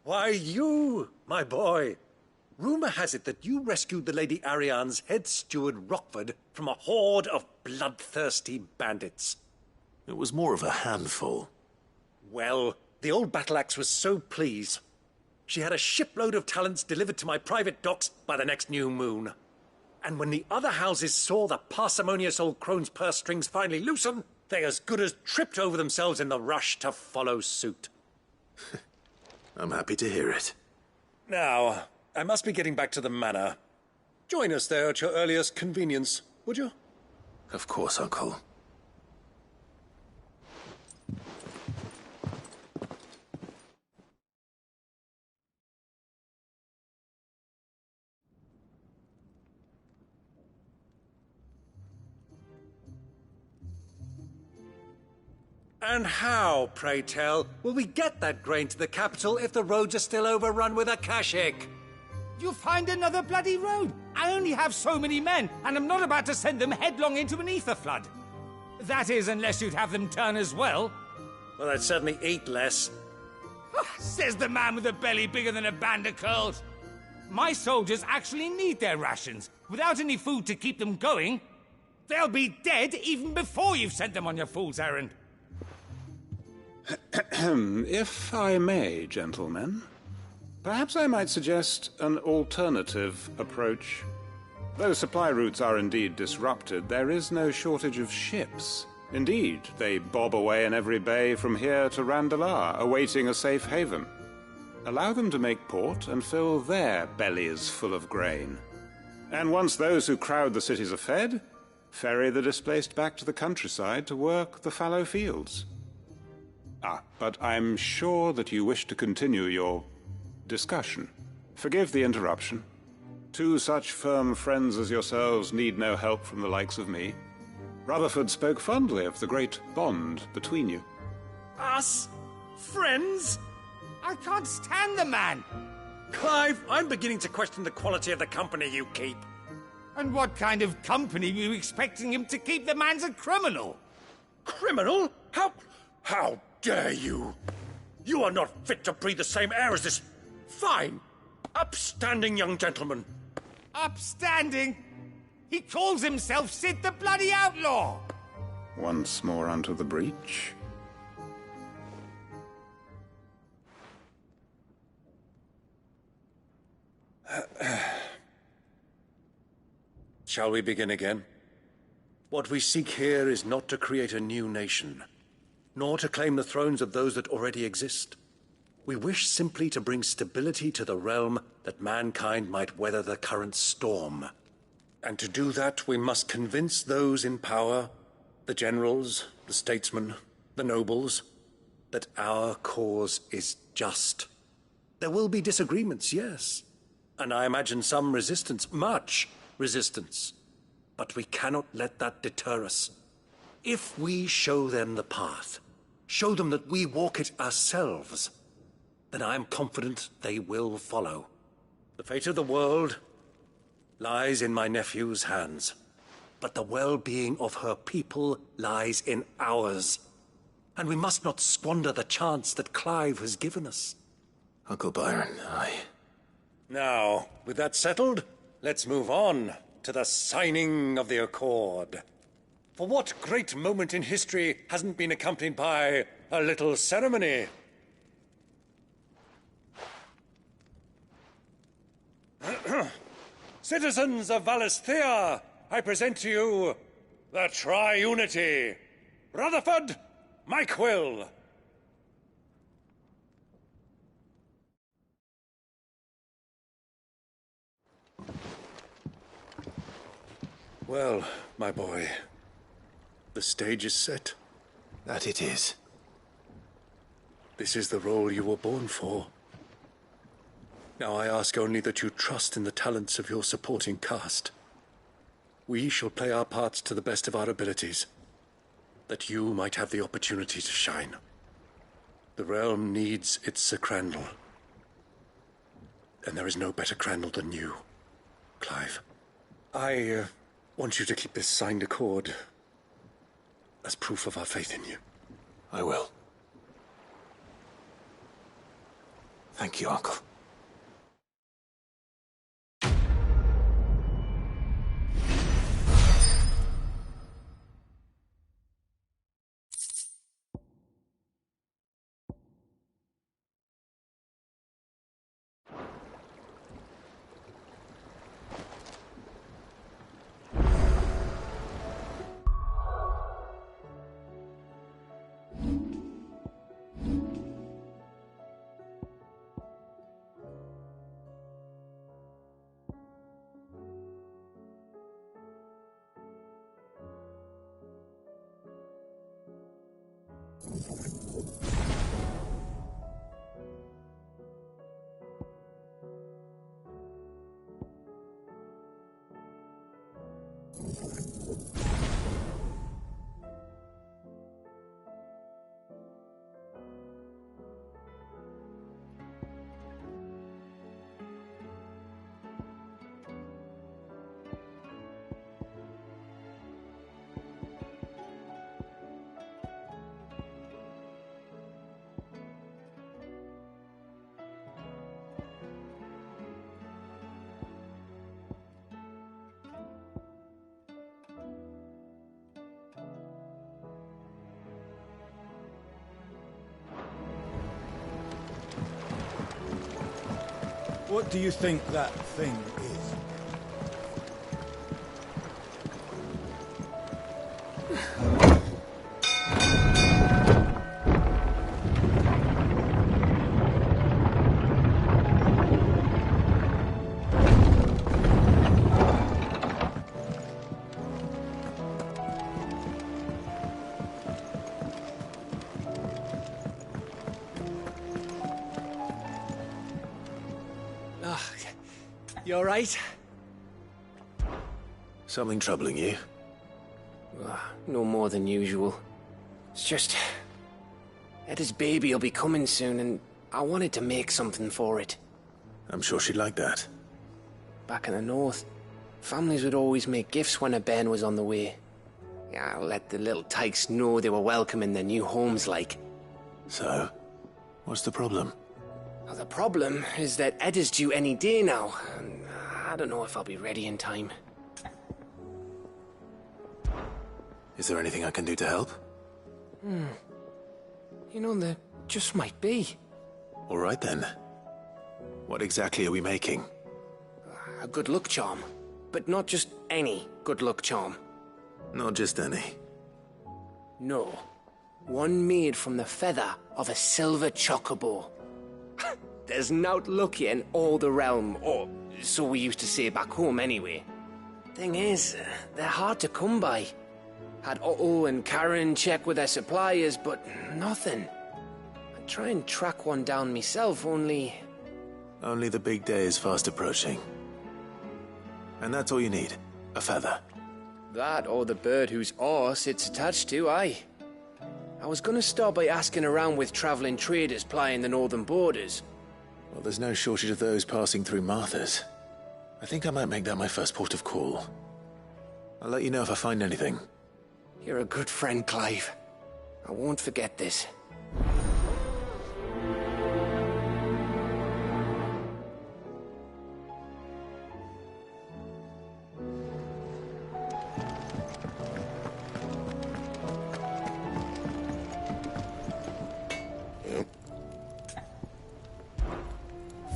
Why, you, my boy. Rumor has it that you rescued the Lady Ariane's head steward Rockford from a horde of bloodthirsty bandits. It was more of a handful. Well, the old battle axe was so pleased. She had a shipload of talents delivered to my private docks by the next new moon. And when the other houses saw the parsimonious old crone's purse strings finally loosen, they as good as tripped over themselves in the rush to follow suit. I'm happy to hear it. Now, I must be getting back to the manor. Join us there at your earliest convenience, would you? Of course, Uncle. And how, pray tell, will we get that grain to the capital if the roads are still overrun with Akashic? You find another bloody road. I only have so many men, and I'm not about to send them headlong into an ether flood. That is, unless you'd have them turn as well. Well, I'd certainly eat less. Says the man with a belly bigger than a band of curls. My soldiers actually need their rations. Without any food to keep them going, they'll be dead even before you've sent them on your fool's errand. If I may, gentlemen, perhaps I might suggest an alternative approach. Though supply routes are indeed disrupted, there is no shortage of ships. Indeed, they bob away in every bay from here to Randalar, awaiting a safe haven. Allow them to make port and fill their bellies full of grain. And once those who crowd the cities are fed, ferry the displaced back to the countryside to work the fallow fields. But I'm sure that you wish to continue your discussion. Forgive the interruption. Two such firm friends as yourselves need no help from the likes of me. Rutherford spoke fondly of the great bond between you. Us? Friends? I can't stand the man! Clive, I'm beginning to question the quality of the company you keep. And what kind of company were you expecting him to keep? The man's a criminal! Criminal? How dare you? You are not fit to breathe the same air as this fine, upstanding young gentleman. Upstanding? He calls himself Sid the Bloody Outlaw! Once more unto the breach. Shall we begin again? What we seek here is not to create a new nation, nor to claim the thrones of those that already exist. We wish simply to bring stability to the realm that mankind might weather the current storm. And to do that, we must convince those in power, the generals, the statesmen, the nobles, that our cause is just. There will be disagreements, yes, and I imagine some resistance, much resistance. But we cannot let that deter us. If we show them the path, show them that we walk it ourselves, then I am confident they will follow. The fate of the world lies in my nephew's hands, but the well-being of her people lies in ours. And we must not squander the chance that Clive has given us. Uncle Byron, Now, with that settled, let's move on to the signing of the Accord. For what great moment in history hasn't been accompanied by a little ceremony? Citizens of Valisthea, I present to you the Triunity. Rutherford, Mike Will. Well, my boy, the stage is set. That it is. This is the role you were born for. Now I ask only that you trust in the talents of your supporting cast. We shall play our parts to the best of our abilities, that you might have the opportunity to shine. The realm needs its Sir Crandall. And there is no better Crandall than you, Clive. I want you to keep this signed accord as proof of our faith in you. I will. Thank you, Uncle. What do you think that thing is? You alright? Something troubling you? No more than usual. It's just... Etta's baby will be coming soon, and I wanted to make something for it. I'm sure she'd like that. Back in the north, families would always make gifts when a bairn was on the way. Yeah, let the little tykes know they were welcome in their new homes, like. So, what's the problem? Well, the problem is that Etta's due any day now, and I don't know if I'll be ready in time. Is there anything I can do to help? You know, there just might be. All right then. What exactly are we making? A good luck charm. But not just any good luck charm. Not just any. No. One made from the feather of a silver chocobo. There's nowt luckier in all the realm, or so we used to say back home anyway. Thing is, they're hard to come by. Had Otto and Karen check with their suppliers, but nothing. I'd try and track one down myself, only... Only the big day is fast approaching. And that's all you need, a feather. That or the bird whose horse it's attached to, aye. I was gonna start by asking around with traveling traders plying the northern borders. Well, there's no shortage of those passing through Martha's. I think I might make that my first port of call. I'll let you know if I find anything. You're a good friend, Clive. I won't forget this.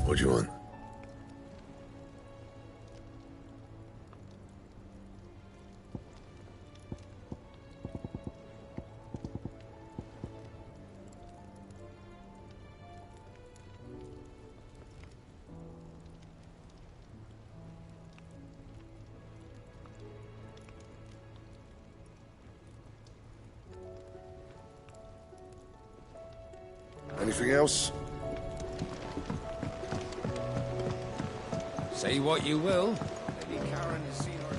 What do you want? Anything else? Say what you will. Lady Karen has seen her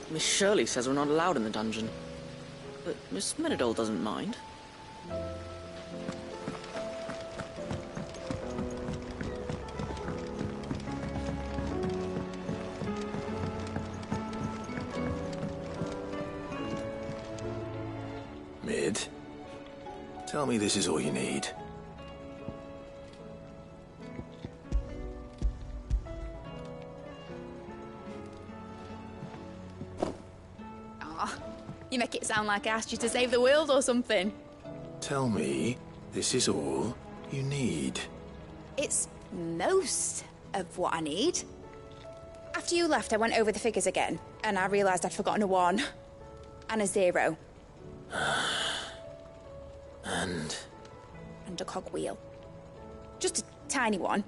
Miss Shirley says we're not allowed in the dungeon. But Miss Menadol doesn't mind. Mid, tell me this is all you need. You make it sound like I asked you to save the world or something. Tell me this is all you need. It's most of what I need. After you left, I went over the figures again, and I realised I'd forgotten a 1 and a 0. And a cogwheel. Just a tiny one.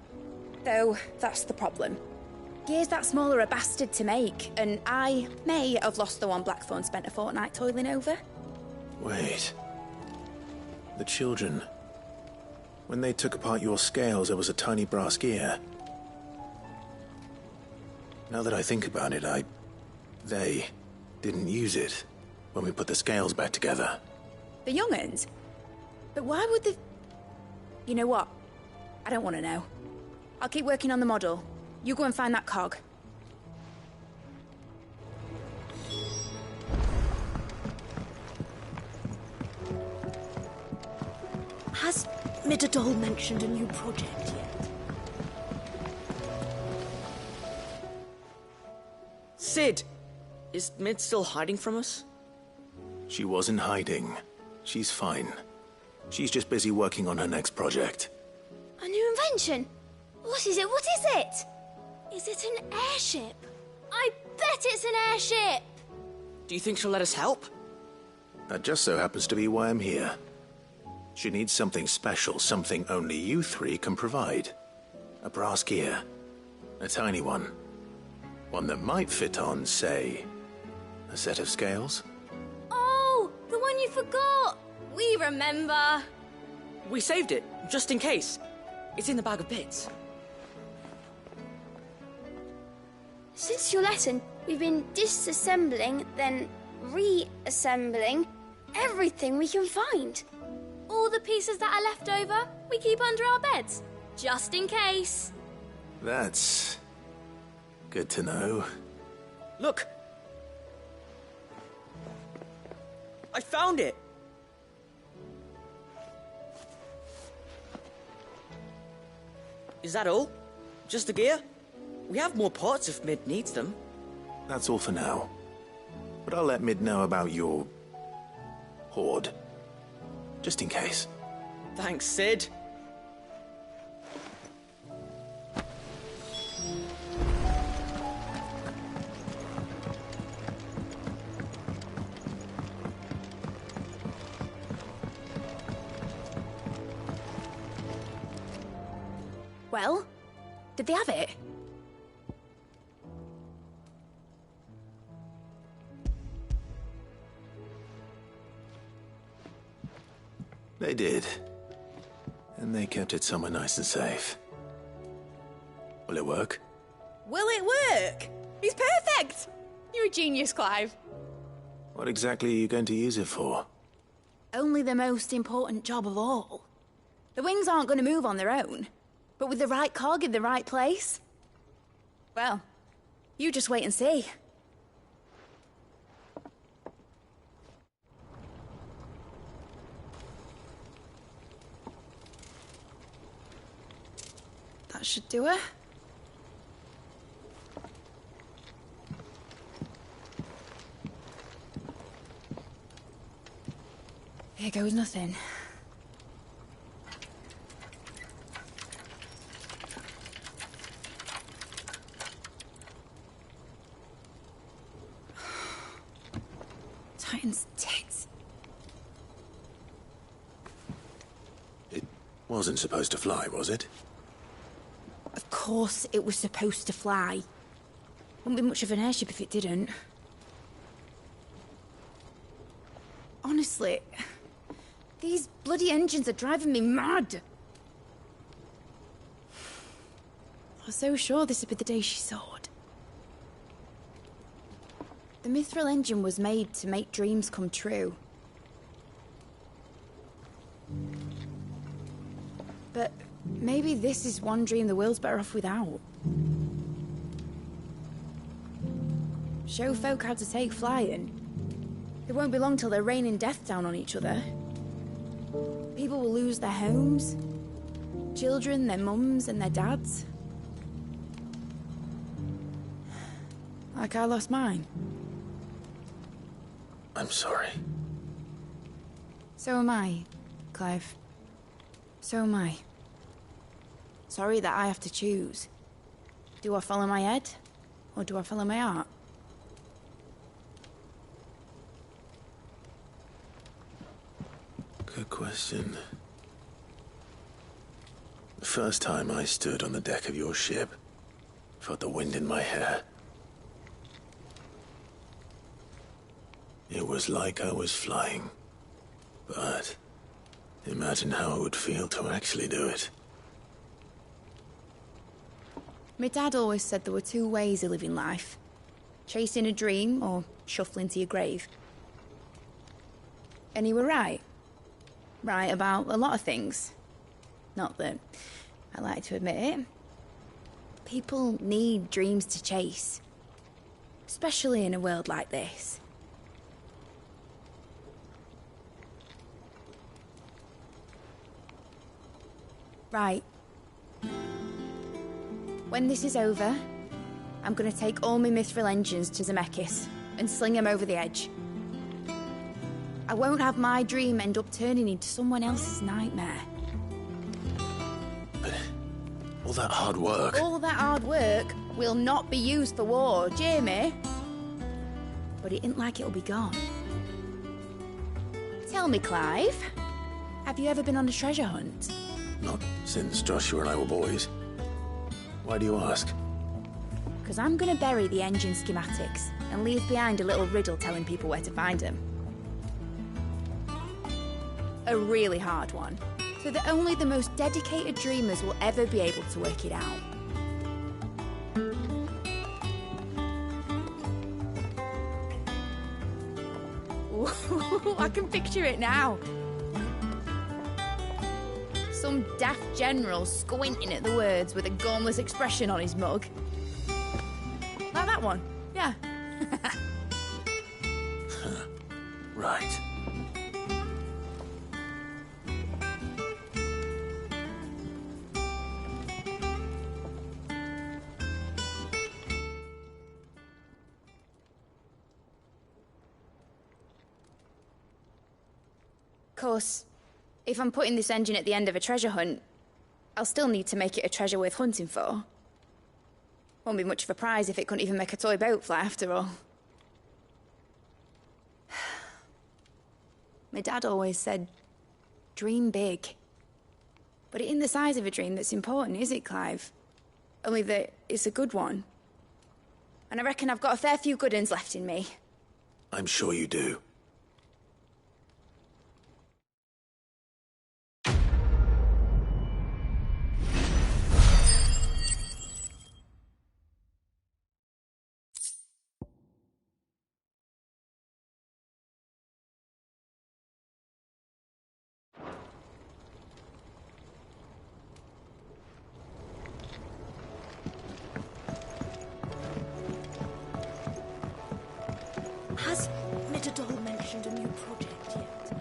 Though, that's the problem. Gears that small are a bastard to make, and I may have lost the one Blackthorn spent a fortnight toiling over. wait. The children. When they took apart your scales, there was a tiny brass gear. Now that I think about it, they didn't use it when we put the scales back together. The young'uns? But why would the... You know what? I don't want to know. I'll keep working on the model. You go and find that cog. Has Midadol mentioned a new project yet? Sid! Is Mid still hiding from us? She wasn't hiding. She's fine. She's just busy working on her next project. A new invention? What is it? What is it? Is it an airship? I bet it's an airship! Do you think she'll let us help? That just so happens to be why I'm here. She needs something special, something only you three can provide. A brass gear. A tiny one. One that might fit on, say, a set of scales? Oh, the one you forgot! We remember! We saved it, just in case. It's in the bag of bits. Since your lesson, we've been disassembling, then reassembling everything we can find. All the pieces that are left over, we keep under our beds, just in case. That's good to know. Look! I found it! Is that all? Just the gear? We have more parts if Mid needs them. That's all for now. But I'll let Mid know about your hoard. Just in case. Thanks, Sid. Well, did they have it? They did. And they kept it somewhere nice and safe. Will it work? Will it work? It's perfect! You're a genius, Clive. What exactly are you going to use it for? Only the most important job of all. The wings aren't going to move on their own. But with the right cog in the right place... well, you just wait and see. That should do it. Here goes nothing. Titan's tits. It wasn't supposed to fly, was it? Of course it was supposed to fly. Wouldn't be much of an airship if it didn't. Honestly, these bloody engines are driving me mad. I was so sure this would be the day she soared. The mithril engine was made to make dreams come true. But maybe this is one dream the world's better off without. Show folk how to take flying. It won't be long till they're raining death down on each other. People will lose their homes, children, their mums and their dads. Like I lost mine. I'm sorry. So am I, Clive. So am I. Sorry that I have to choose. Do I follow my head, or do I follow my heart? Good question. The first time I stood on the deck of your ship, felt the wind in my hair. It was like I was flying. But imagine how it would feel to actually do it. My dad always said there were two ways of living life. Chasing a dream or shuffling to your grave. And he were right. Right about a lot of things. Not that I like to admit it. People need dreams to chase. Especially in a world like this. Right. When this is over, I'm gonna take all my mithril engines to Zemeckis. and sling him over the edge. I won't have my dream end up turning into someone else's nightmare. But all that hard work... All that hard work will not be used for war, Jamie. But it ain't like it'll be gone. Tell me, Clive, have you ever been on a treasure hunt? Not since Joshua and I were boys. Why do you ask? Because I'm going to bury the engine schematics and leave behind a little riddle telling people where to find them. A really hard one, so that only the most dedicated dreamers will ever be able to work it out. Ooh, I can picture it now. Some daft general squinting at the words with a gormless expression on his mug. Like that one, yeah. Right. Of course, if I'm putting this engine at the end of a treasure hunt, I'll still need to make it a treasure worth hunting for. Won't be much of a prize if it couldn't even make a toy boat fly after all. My dad always said, dream big. But it ain't the size of a dream that's important, is it, Clive? Only that it's a good one. And I reckon I've got a fair few good uns left in me. I'm sure you do. Has Mitadol mentioned a new project yet?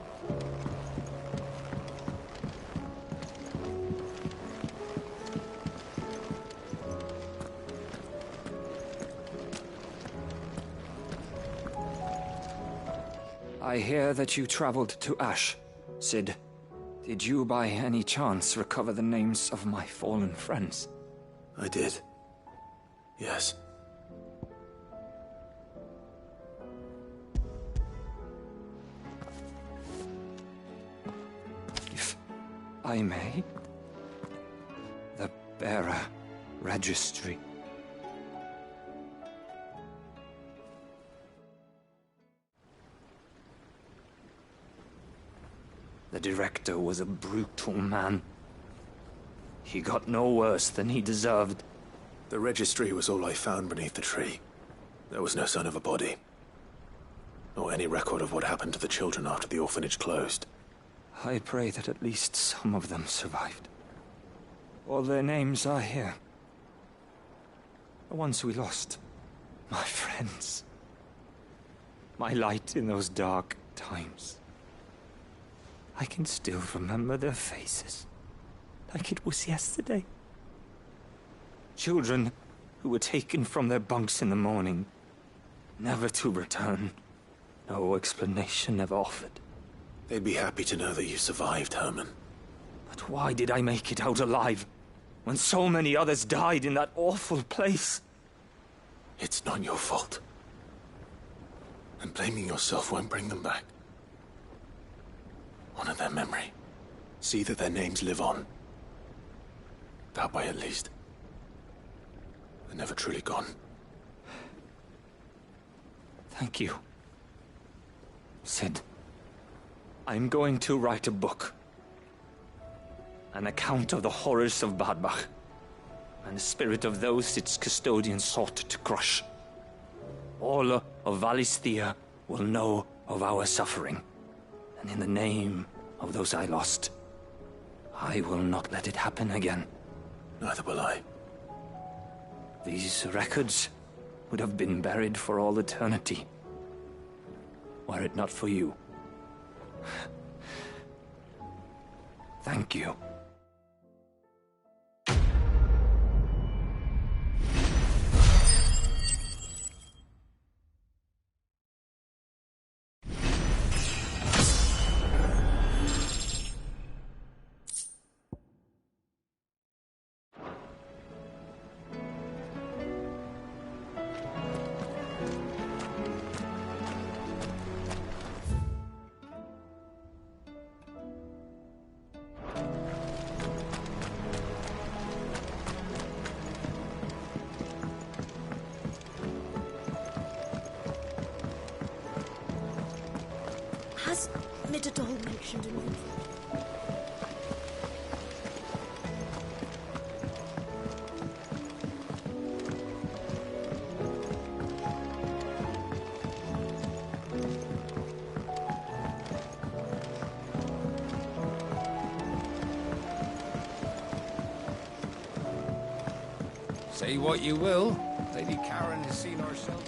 I hear that you traveled to Ash, Sid. Did you by any chance recover the names of my fallen friends? I did. Yes. If I may? The bearer registry. The director was a brutal man. He got no worse than he deserved. The registry was all I found beneath the tree. There was no sign of a body. Or any record of what happened to the children after the orphanage closed. I pray that at least some of them survived. All their names are here. The ones we lost. My friends. My light in those dark times. I can still remember their faces, like it was yesterday. Children who were taken from their bunks in the morning, never to return. No explanation ever offered. They'd be happy to know that you survived, Herman. But why did I make it out alive, when so many others died in that awful place? It's not your fault. And blaming yourself won't bring them back. Honor their memory. See that their names live on. That way, at least. They're never truly gone. Thank you. Sid, I'm going to write a book. An account of the horrors of Badbach, and the spirit of those its custodians sought to crush. All of Valisthea will know of our suffering. And in the name of those I lost, I will not let it happen again. Neither will I. These records would have been buried for all eternity, were it not for you. Thank you. Midadol mentioned a new project? Say what you will, Lady Karen has seen herself.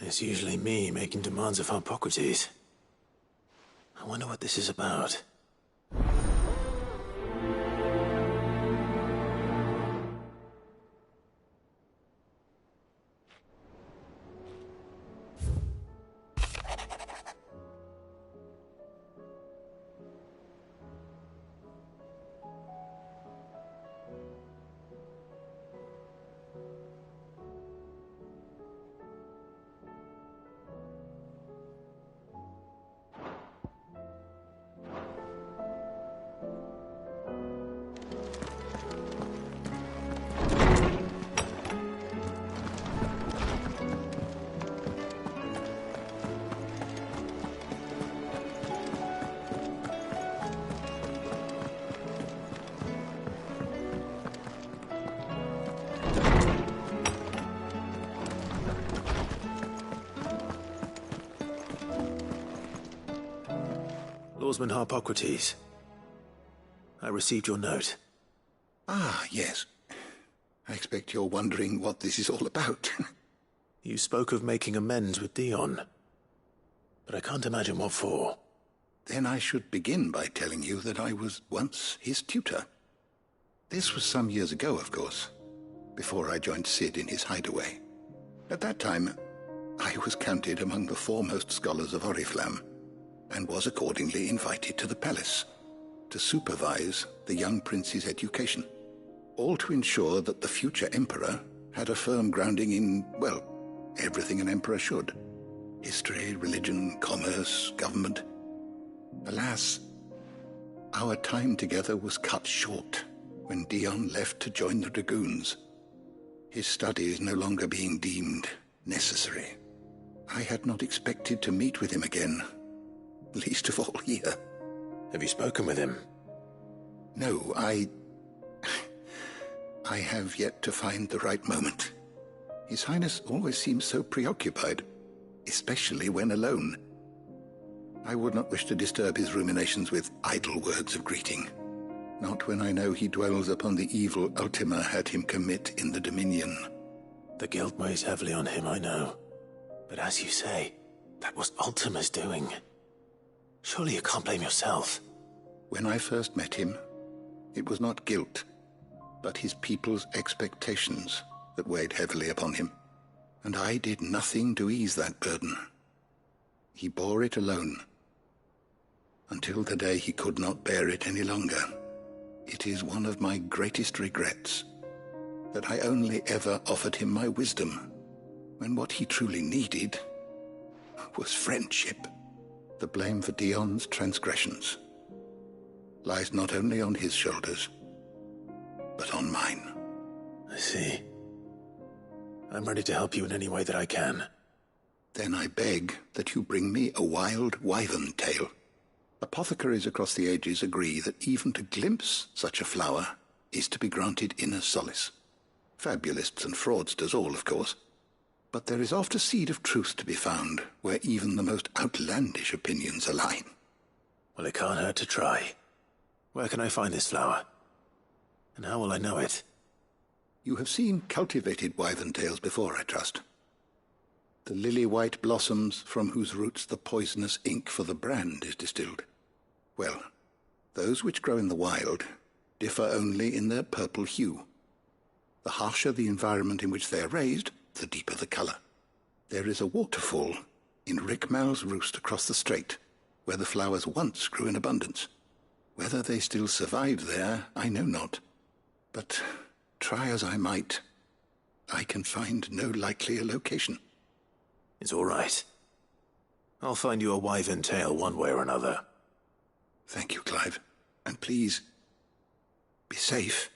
It's usually me making demands of Hippocrates. I wonder what this is about. Lawsman Hippocrates, I received your note. Ah, yes. I expect you're wondering what this is all about. You spoke of making amends with Dion, but I can't imagine what for. Then I should begin by telling you that I was once his tutor. This was some years ago, of course, before I joined Cid in his hideaway. At that time, I was counted among the foremost scholars of Oriflamme, and was accordingly invited to the palace to supervise the young prince's education, all to ensure that the future emperor had a firm grounding in, well, everything an emperor should. History, religion, commerce, government. Alas, Our time together was cut short when Dion left to join the Dragoons. His studies no longer being deemed necessary. I had not expected to meet with him again, least of all here. Have you spoken with him? No, I have yet to find the right moment. His Highness always seems so preoccupied, especially when alone. I would not wish to disturb his ruminations with idle words of greeting. Not when I know he dwells upon the evil Ultima had him commit in the Dominion. The guilt weighs heavily on him, I know. But as you say, that was Ultima's doing. Surely you can't blame yourself. When I first met him, it was not guilt, but his people's expectations that weighed heavily upon him. And I did nothing to ease that burden. He bore it alone, until the day he could not bear it any longer. It is one of my greatest regrets that I only ever offered him my wisdom, when what he truly needed was friendship. The blame for Dion's transgressions lies not only on his shoulders, but on mine. I see. I'm ready to help you in any way that I can. Then I beg that you bring me a wild wyvern tail. Apothecaries across the ages agree that even to glimpse such a flower is to be granted inner solace. Fabulists and fraudsters all, of course. But there is oft a seed of truth to be found where even the most outlandish opinions align. Well, it can't hurt to try. Where can I find this flower? And how will I know it? You have seen cultivated wyvern tails before, I trust. The lily-white blossoms from whose roots the poisonous ink for the brand is distilled. Well, those which grow in the wild differ only in their purple hue. The harsher the environment in which they are raised, the deeper the colour. There is a waterfall in Rickmal's roost across the strait, where the flowers once grew in abundance. Whether they still survive there, I know not. But try as I might, I can find no likelier location. It's all right. I'll find you a wyvern tail one way or another. Thank you, Clive. And please, be safe.